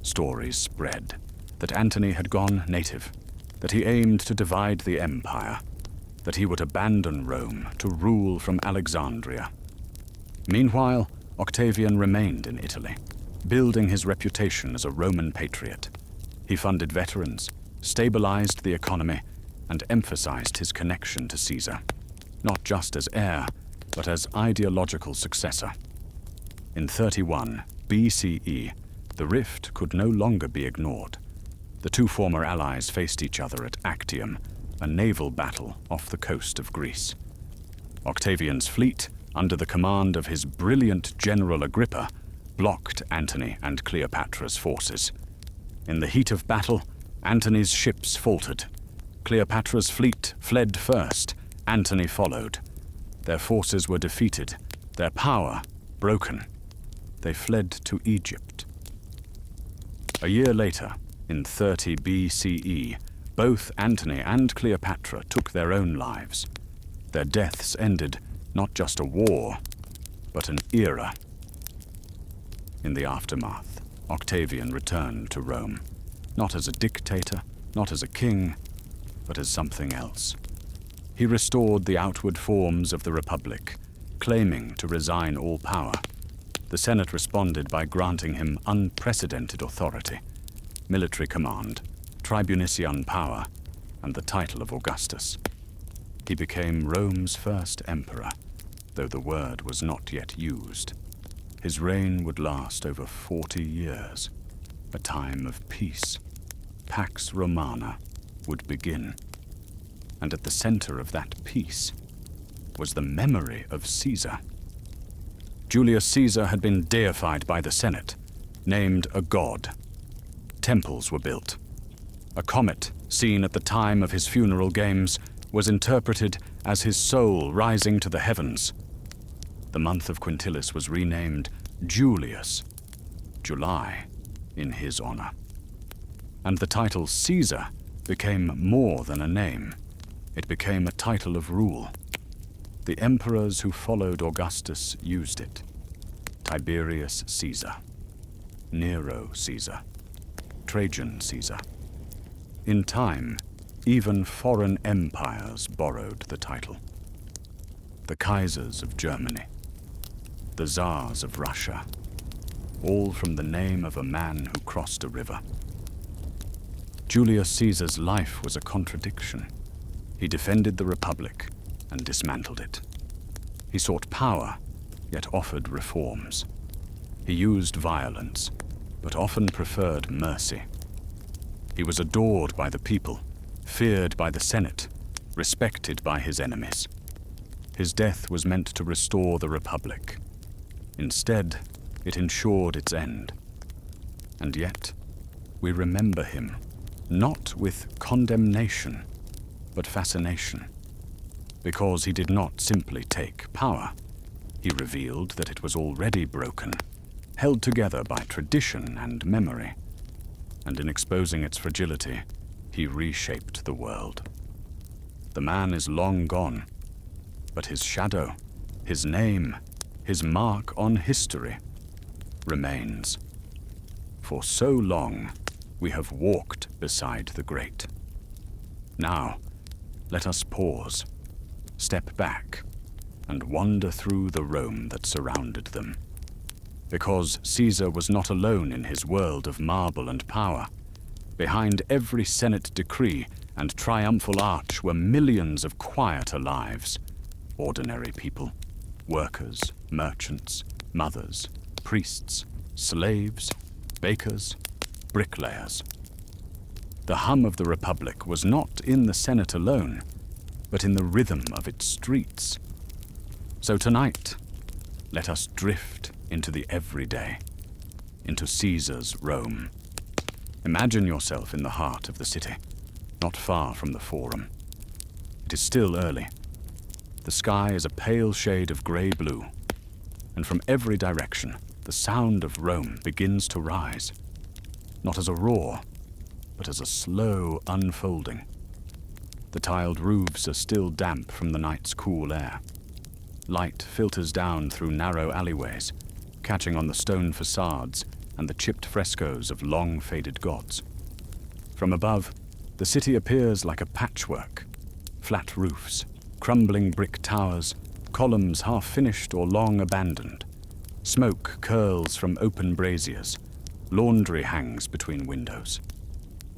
Stories spread that Antony had gone native, that he aimed to divide the empire, that he would abandon Rome to rule from Alexandria. Meanwhile, Octavian remained in Italy, building his reputation as a Roman patriot. He funded veterans, stabilized the economy, and emphasized his connection to Caesar, not just as heir, but as ideological successor. In 31 BCE, the rift could no longer be ignored. The two former allies faced each other at Actium, a naval battle off the coast of Greece. Octavian's fleet, under the command of his brilliant general Agrippa, blocked Antony and Cleopatra's forces. In the heat of battle, Antony's ships faltered. Cleopatra's fleet fled first, Antony followed. Their forces were defeated, their power broken. They fled to Egypt. A year later, in 30 BCE, both Antony and Cleopatra took their own lives. Their deaths ended not just a war, but an era. In the aftermath, Octavian returned to Rome, not as a dictator, not as a king, but as something else. He restored the outward forms of the Republic, claiming to resign all power. The Senate responded by granting him unprecedented authority, military command, tribunician power, and the title of Augustus. He became Rome's first emperor, though the word was not yet used. His reign would last over 40 years, a time of peace. Pax Romana would begin. And at the center of that peace was the memory of Caesar. Julius Caesar had been deified by the Senate, named a god. Temples were built. A comet, seen at the time of his funeral games, was interpreted as his soul rising to the heavens. The month of Quintilis was renamed Julius, July, in his honor. And the title Caesar became more than a name. It became a title of rule. The emperors who followed Augustus used it. Tiberius Caesar, Nero Caesar, Trajan Caesar. In time, even foreign empires borrowed the title. The Kaisers of Germany, the Tsars of Russia, all from the name of a man who crossed a river. Julius Caesar's life was a contradiction. He defended the Republic and dismantled it. He sought power, yet offered reforms. He used violence, but often preferred mercy. He was adored by the people, feared by the Senate, respected by his enemies. His death was meant to restore the Republic. Instead, it ensured its end. And yet, we remember him, not with condemnation, but fascination. Because he did not simply take power. He revealed that it was already broken, held together by tradition and memory. And in exposing its fragility, he reshaped the world. The man is long gone, but his shadow, his name, his mark on history remains. For so long, we have walked beside the great. Now, let us pause, step back, and wander through the Rome that surrounded them. Because Caesar was not alone in his world of marble and power. Behind every Senate decree and triumphal arch were millions of quieter lives. Ordinary people, workers, merchants, mothers, priests, slaves, bakers, bricklayers. The hum of the Republic was not in the Senate alone, but in the rhythm of its streets. So tonight, let us drift into the everyday, into Caesar's Rome. Imagine yourself in the heart of the city, not far from the Forum. It is still early. The sky is a pale shade of grey-blue, and from every direction, the sound of Rome begins to rise, not as a roar, but as a slow unfolding. The tiled roofs are still damp from the night's cool air. Light filters down through narrow alleyways, catching on the stone facades and the chipped frescoes of long-faded gods. From above, the city appears like a patchwork. Flat roofs, crumbling brick towers, columns half-finished or long abandoned. Smoke curls from open braziers. Laundry hangs between windows.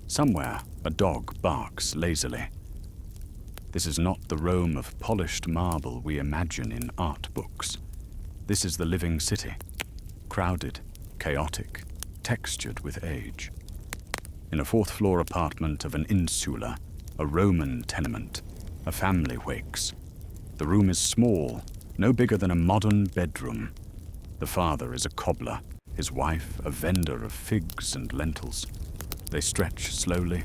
Somewhere, a dog barks lazily. This is not the Rome of polished marble we imagine in art books. This is the living city, crowded, chaotic, textured with age. In a fourth-floor apartment of an insula, a Roman tenement, a family wakes. The room is small, no bigger than a modern bedroom. The father is a cobbler, his wife a vendor of figs and lentils. They stretch slowly,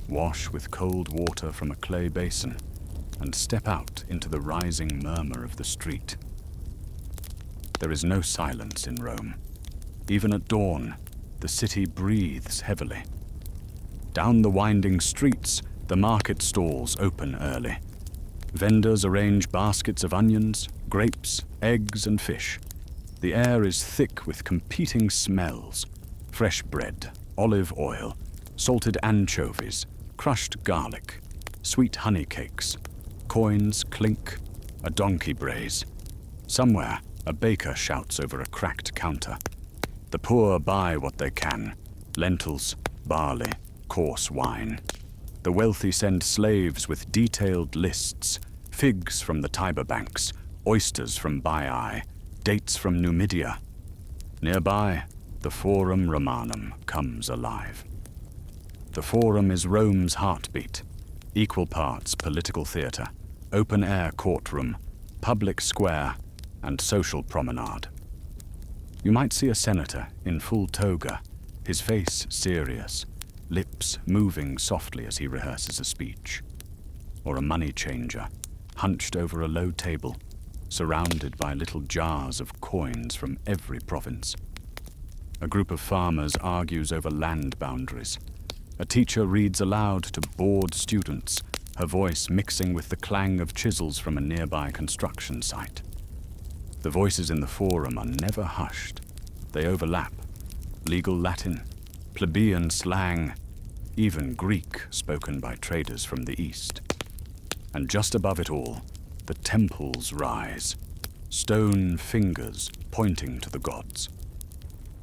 wash with cold water from a clay basin, and step out into the rising murmur of the street. There is no silence in Rome. Even at dawn, the city breathes heavily. Down the winding streets, the market stalls open early. Vendors arrange baskets of onions, grapes, eggs, and fish. The air is thick with competing smells: fresh bread, olive oil, salted anchovies, crushed garlic, sweet honey cakes. Coins clink, a donkey brays. Somewhere, a baker shouts over a cracked counter. The poor buy what they can: lentils, barley, coarse wine. The wealthy send slaves with detailed lists: figs from the Tiber banks, oysters from Baiae, dates from Numidia. Nearby, the Forum Romanum comes alive. The Forum is Rome's heartbeat, equal parts political theatre, open-air courtroom, public square, and social promenade. You might see a senator in full toga, his face serious, lips moving softly as he rehearses a speech. Or a money changer, hunched over a low table, surrounded by little jars of coins from every province. A group of farmers argues over land boundaries. A teacher reads aloud to bored students, her voice mixing with the clang of chisels from a nearby construction site. The voices in the Forum are never hushed. They overlap. Legal Latin, plebeian slang, even Greek spoken by traders from the East. And just above it all, the temples rise, stone fingers pointing to the gods.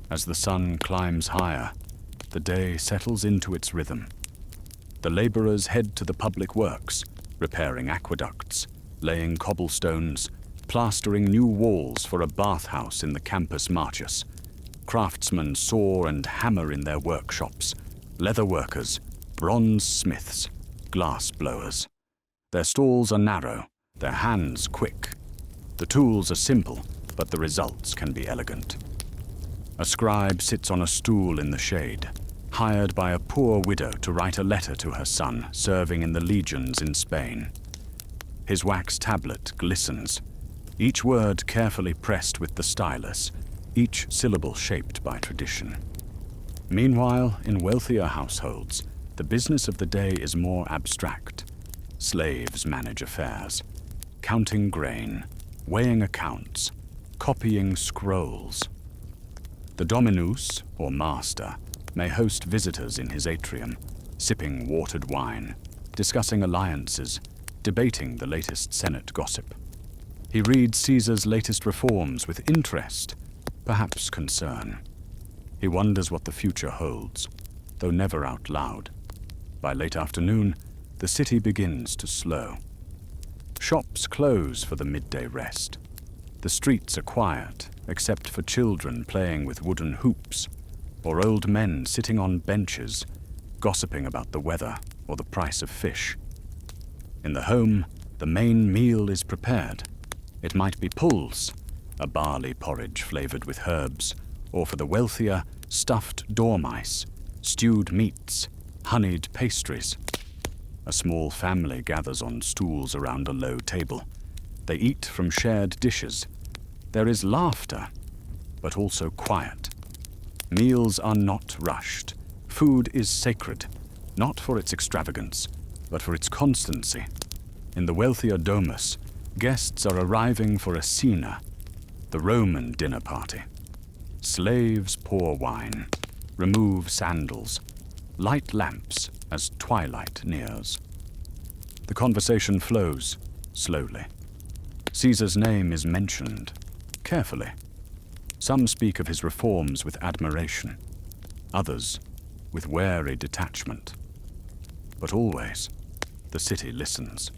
As the sun climbs higher, the day settles into its rhythm. The laborers head to the public works, repairing aqueducts, laying cobblestones, plastering new walls for a bathhouse in the campus Martius. Craftsmen saw and hammer in their workshops, leather workers, bronze smiths, glass blowers. Their stalls are narrow, their hands quick. The tools are simple, but the results can be elegant. A scribe sits on a stool in the shade, hired by a poor widow to write a letter to her son serving in the legions in Spain. His wax tablet glistens, each word carefully pressed with the stylus, each syllable shaped by tradition. Meanwhile, in wealthier households, the business of the day is more abstract. Slaves manage affairs, counting grain, weighing accounts, copying scrolls. The dominus, or master, may host visitors in his atrium, sipping watered wine, discussing alliances, debating the latest Senate gossip. He reads Caesar's latest reforms with interest, perhaps concern. He wonders what the future holds, though never out loud. By late afternoon, the city begins to slow. Shops close for the midday rest. The streets are quiet, except for children playing with wooden hoops, or old men sitting on benches, gossiping about the weather or the price of fish. In the home, the main meal is prepared. It might be pulse, a barley porridge flavored with herbs, or for the wealthier, stuffed dormice, stewed meats, honeyed pastries. A small family gathers on stools around a low table. They eat from shared dishes. There is laughter, but also quiet. Meals are not rushed. Food is sacred, not for its extravagance, but for its constancy. In the wealthier domus, guests are arriving for a cena, the Roman dinner party. Slaves pour wine, remove sandals, light lamps as twilight nears. The conversation flows slowly. Caesar's name is mentioned carefully. Some speak of his reforms with admiration, others with wary detachment. But always, the city listens.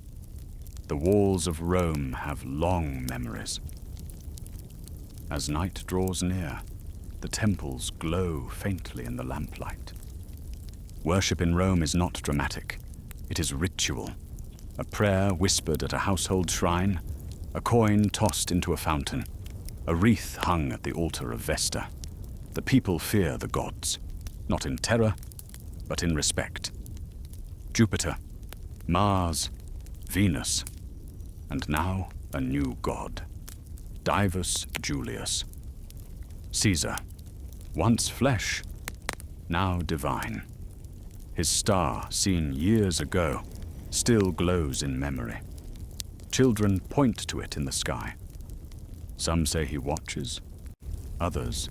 The walls of Rome have long memories. As night draws near, the temples glow faintly in the lamplight. Worship in Rome is not dramatic. It is ritual. A prayer whispered at a household shrine, a coin tossed into a fountain, a wreath hung at the altar of Vesta. The people fear the gods, not in terror, but in respect. Jupiter, Mars, Venus, and now a new god, Divus Julius. Caesar, once flesh, now divine. His star, seen years ago, still glows in memory. Children point to it in the sky. Some say he watches, others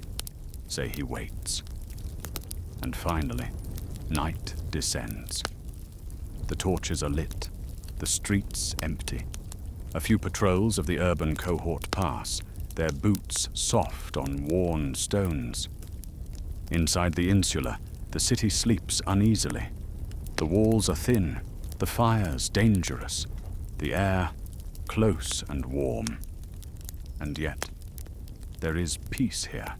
say he waits. And finally, night descends. The torches are lit, the streets empty. A few patrols of the urban cohort pass, their boots soft on worn stones. Inside the insula, the city sleeps uneasily. The walls are thin, the fires dangerous, the air close and warm. And yet, there is peace here,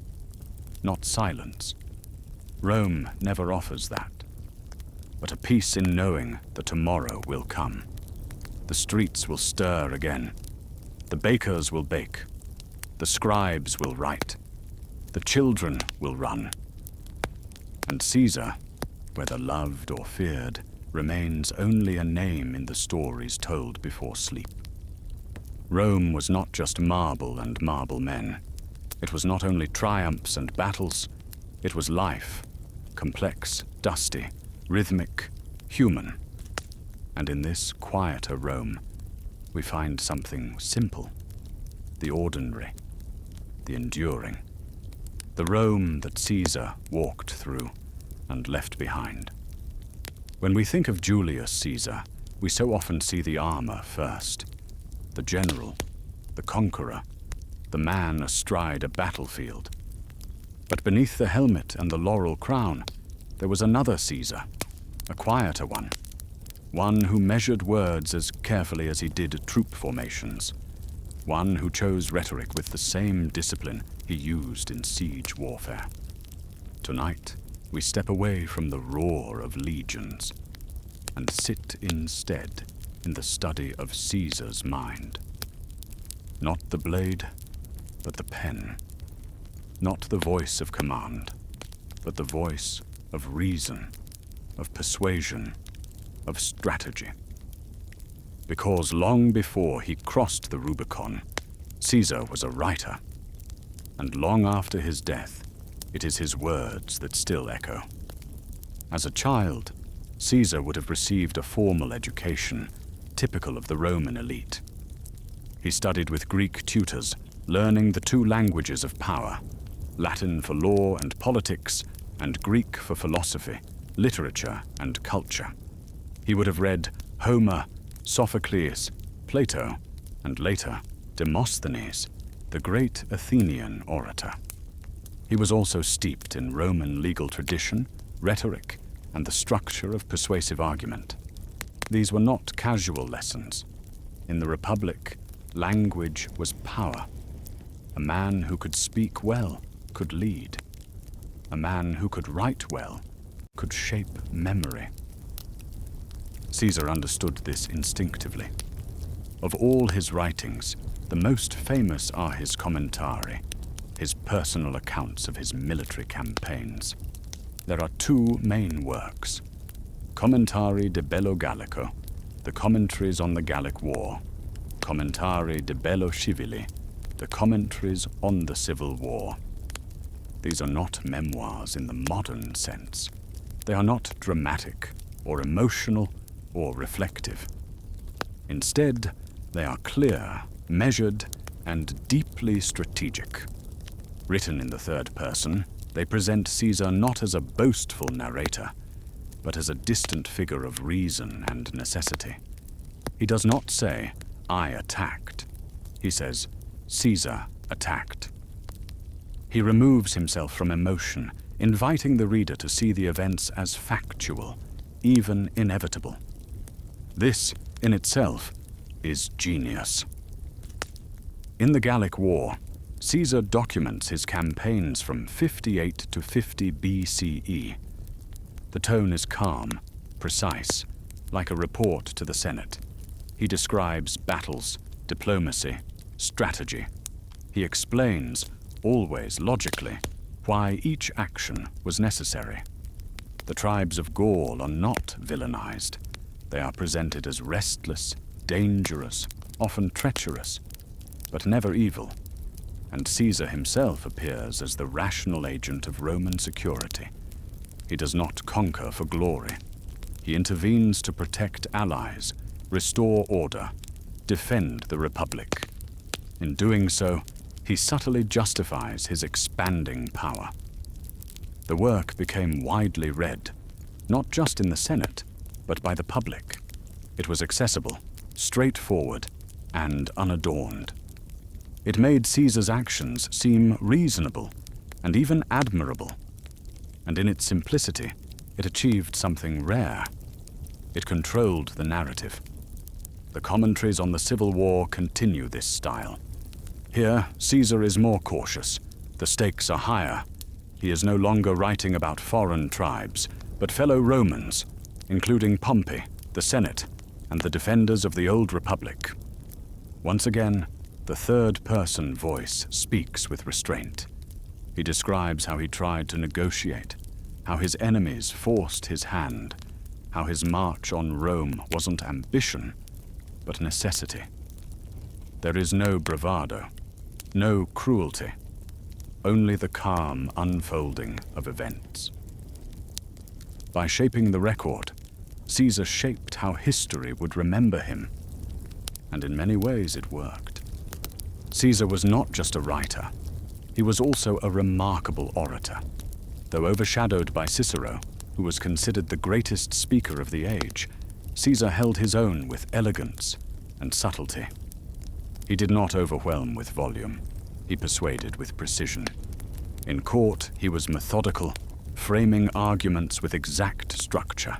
not silence. Rome never offers that, but a peace in knowing that tomorrow will come. The streets will stir again. The bakers will bake. The scribes will write. The children will run. And Caesar, whether loved or feared, remains only a name in the stories told before sleep. Rome was not just marble and marble men. It was not only triumphs and battles, it was life, complex, dusty, rhythmic, human. And in this quieter Rome, we find something simple, the ordinary, the enduring, the Rome that Caesar walked through and left behind. When we think of Julius Caesar, we so often see the armor first, the general, the conqueror, the man astride a battlefield. But beneath the helmet and the laurel crown, there was another Caesar, a quieter one who measured words as carefully as he did troop formations, one who chose rhetoric with the same discipline he used in siege warfare. Tonight, we step away from the roar of legions and sit instead in the study of Caesar's mind. Not the blade, but the pen. Not the voice of command, but the voice of reason, of persuasion, of strategy. Because long before he crossed the Rubicon, Caesar was a writer, and long after his death, it is his words that still echo. As a child, Caesar would have received a formal education typical of the Roman elite. He studied with Greek tutors, learning the two languages of power, Latin for law and politics, and Greek for philosophy, literature, and culture. He would have read Homer, Sophocles, Plato, and later Demosthenes, the great Athenian orator. He was also steeped in Roman legal tradition, rhetoric, and the structure of persuasive argument. These were not casual lessons. In the Republic, language was power. A man who could speak well could lead. A man who could write well could shape memory. Caesar understood this instinctively. Of all his writings, the most famous are his commentari, his personal accounts of his military campaigns. There are two main works: Commentari de Bello Gallico, the commentaries on the Gallic War; Commentari de Bello Civili, the commentaries on the Civil War. These are not memoirs in the modern sense. They are not dramatic or emotional or reflective. Instead, they are clear, measured, and deeply strategic. Written in the third person, they present Caesar not as a boastful narrator, but as a distant figure of reason and necessity. He does not say, "I attacked." He says, "Caesar attacked." He removes himself from emotion, inviting the reader to see the events as factual, even inevitable. This, in itself, is genius. In the Gallic War, Caesar documents his campaigns from 58 to 50 BCE. The tone is calm, precise, like a report to the Senate. He describes battles, diplomacy, strategy. He explains, always logically, why each action was necessary. The tribes of Gaul are not villainized. They are presented as restless, dangerous, often treacherous, but never evil. And Caesar himself appears as the rational agent of Roman security. He does not conquer for glory. He intervenes to protect allies, restore order, defend the Republic. In doing so, he subtly justifies his expanding power. The work became widely read, not just in the Senate, but by the public. It was accessible, straightforward, and unadorned. It made Caesar's actions seem reasonable and even admirable. And in its simplicity, it achieved something rare. It controlled the narrative. The commentaries on the Civil War continue this style. Here, Caesar is more cautious. The stakes are higher. He is no longer writing about foreign tribes, but fellow Romans, including Pompey, the Senate, and the defenders of the old Republic. Once again, the third-person voice speaks with restraint. He describes how he tried to negotiate, how his enemies forced his hand, how his march on Rome wasn't ambition, but necessity. There is no bravado, no cruelty, only the calm unfolding of events. By shaping the record, Caesar shaped how history would remember him, and in many ways it worked. Caesar was not just a writer, he was also a remarkable orator. Though overshadowed by Cicero, who was considered the greatest speaker of the age, Caesar held his own with elegance and subtlety. He did not overwhelm with volume, he persuaded with precision. In court, he was methodical, framing arguments with exact structure.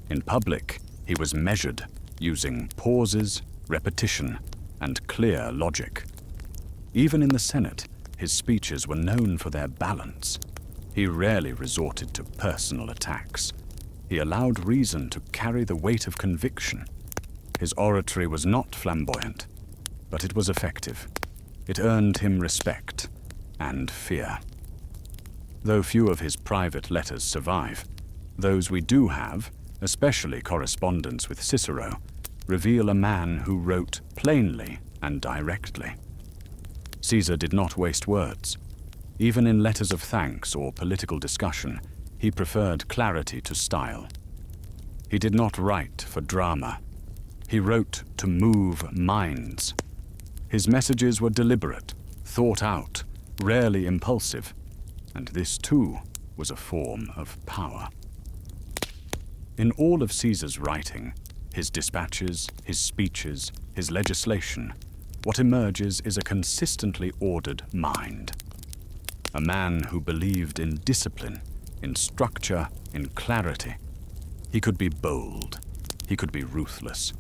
In public, he was measured, using pauses, repetition, and clear logic. Even in the Senate, his speeches were known for their balance. He rarely resorted to personal attacks. He allowed reason to carry the weight of conviction. His oratory was not flamboyant, but it was effective. It earned him respect and fear. Though few of his private letters survive, those we do have, especially correspondence with Cicero, reveal a man who wrote plainly and directly. Caesar did not waste words. Even in letters of thanks or political discussion, he preferred clarity to style. He did not write for drama. He wrote to move minds. His messages were deliberate, thought out, rarely impulsive, and this too was a form of power. In all of Caesar's writing, his dispatches, his speeches, his legislation, what emerges is a consistently ordered mind. A man who believed in discipline, in structure, in clarity. He could be bold, he could be ruthless,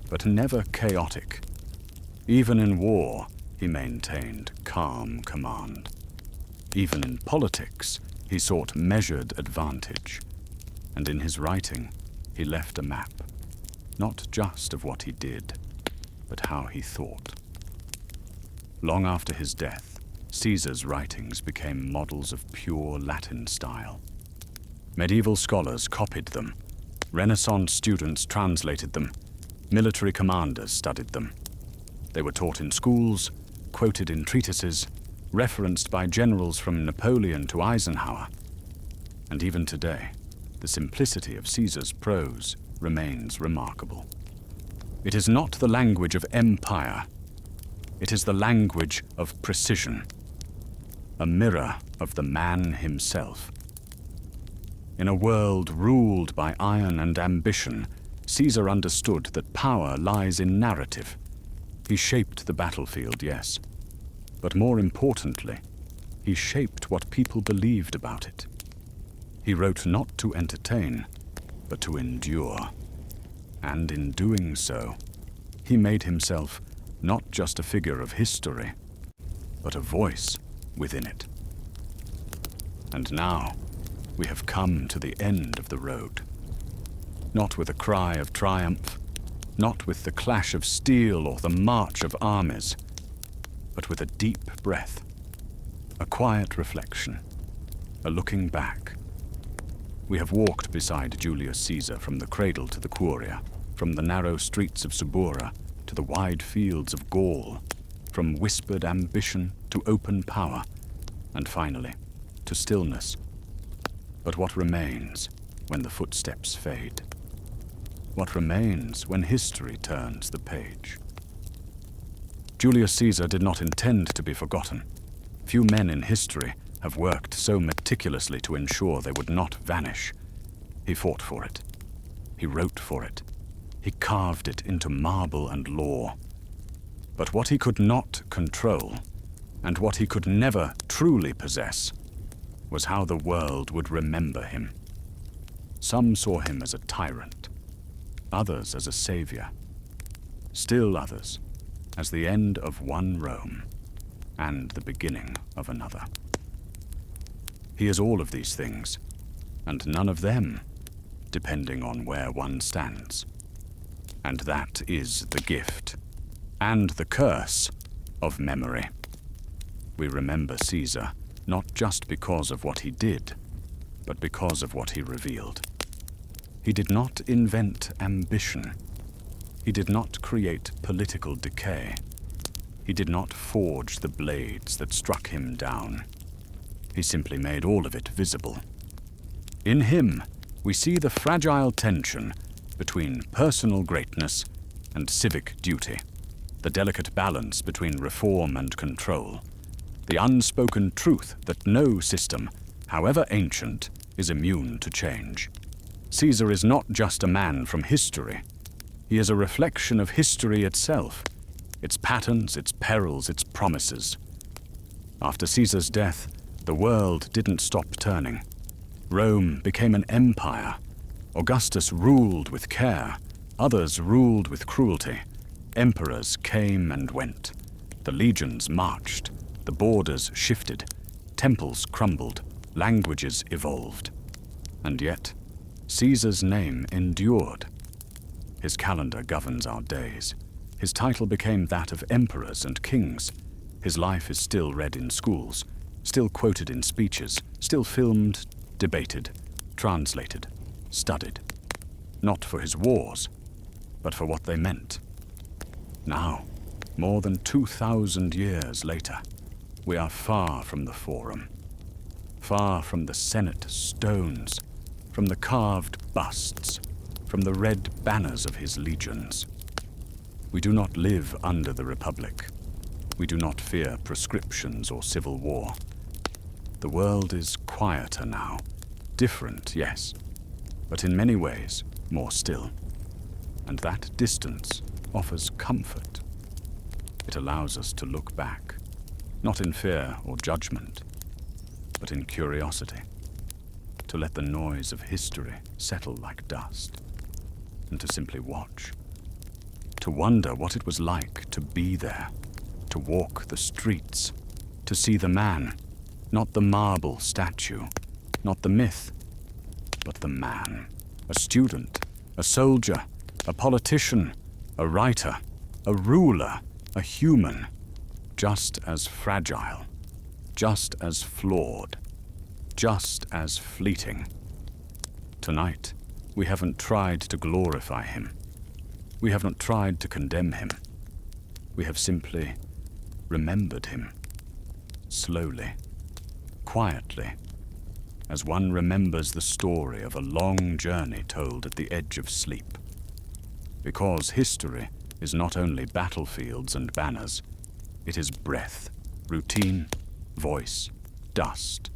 but never chaotic. Even in war, he maintained calm command. Even in politics, he sought measured advantage. And in his writing, he left a map, not just of what he did, but how he thought. Long after his death, Caesar's writings became models of pure Latin style. Medieval scholars copied them, Renaissance students translated them, military commanders studied them. They were taught in schools, quoted in treatises, referenced by generals from Napoleon to Eisenhower. And even today, the simplicity of Caesar's prose remains remarkable. It is not the language of empire. It is the language of precision, a mirror of the man himself. In a world ruled by iron and ambition, Caesar understood that power lies in narrative. He shaped the battlefield, yes, but more importantly, he shaped what people believed about it. He wrote not to entertain, but to endure. And in doing so, he made himself not just a figure of history, but a voice within it. And now, we have come to the end of the road. Not with a cry of triumph, not with the clash of steel or the march of armies, but with a deep breath, a quiet reflection, a looking back. We have walked beside Julius Caesar from the cradle to the Curia, from the narrow streets of Subura to the wide fields of Gaul, from whispered ambition to open power, and finally, to stillness. But what remains when the footsteps fade? What remains when history turns the page? Julius Caesar did not intend to be forgotten. Few men in history have worked so meticulously to ensure they would not vanish. He fought for it. He wrote for it. He carved it into marble and law. But what he could not control, and what he could never truly possess, was how the world would remember him. Some saw him as a tyrant, others as a savior, still others as the end of one Rome and the beginning of another. He is all of these things, and none of them, depending on where one stands. And that is the gift and the curse of memory. We remember Caesar not just because of what he did, but because of what he revealed. He did not invent ambition. He did not create political decay. He did not forge the blades that struck him down. He simply made all of it visible. In him, we see the fragile tension between personal greatness and civic duty, the delicate balance between reform and control, the unspoken truth that no system, however ancient, is immune to change. Caesar is not just a man from history. He is a reflection of history itself, its patterns, its perils, its promises. After Caesar's death, the world didn't stop turning. Rome became an empire, Augustus ruled with care, others ruled with cruelty. Emperors came and went. The legions marched, the borders shifted, temples crumbled, languages evolved. And yet, Caesar's name endured. His calendar governs our days. His title became that of emperors and kings. His life is still read in schools, still quoted in speeches, still filmed, debated, translated, studied. Not for his wars, but for what they meant. Now, more than 2,000 years later, we are far from the Forum, far from the Senate stones, from the carved busts, from the red banners of his legions. We do not live under the Republic. We do not fear proscriptions or civil war. The world is quieter now. Different, yes, but in many ways more still. And that distance offers comfort. It allows us to look back, not in fear or judgment, but in curiosity, to let the noise of history settle like dust, and to simply watch, to wonder what it was like to be there, to walk the streets, to see the man, not the marble statue, not the myth, but the man, a student, a soldier, a politician, a writer, a ruler, a human, just as fragile, just as flawed, just as fleeting. Tonight, we haven't tried to glorify him. We have not tried to condemn him. We have simply remembered him, slowly, quietly, as one remembers the story of a long journey told at the edge of sleep. Because history is not only battlefields and banners, it is breath, routine, voice, dust.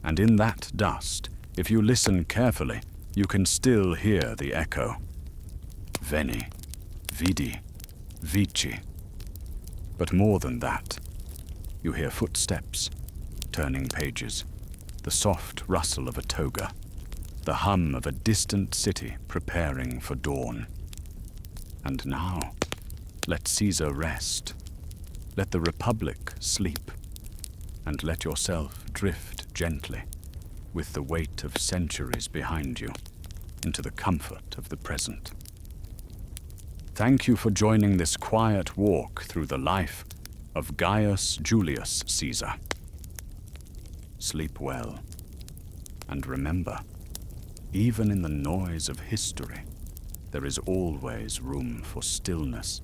And in that dust, if you listen carefully, you can still hear the echo. Veni, vidi, vici. But more than that, you hear footsteps, turning pages, the soft rustle of a toga, the hum of a distant city preparing for dawn. And now, let Caesar rest. Let the Republic sleep. And let yourself drift gently, with the weight of centuries behind you, into the comfort of the present. Thank you for joining this quiet walk through the life of Gaius Julius Caesar. Sleep well, and remember, even in the noise of history, there is always room for stillness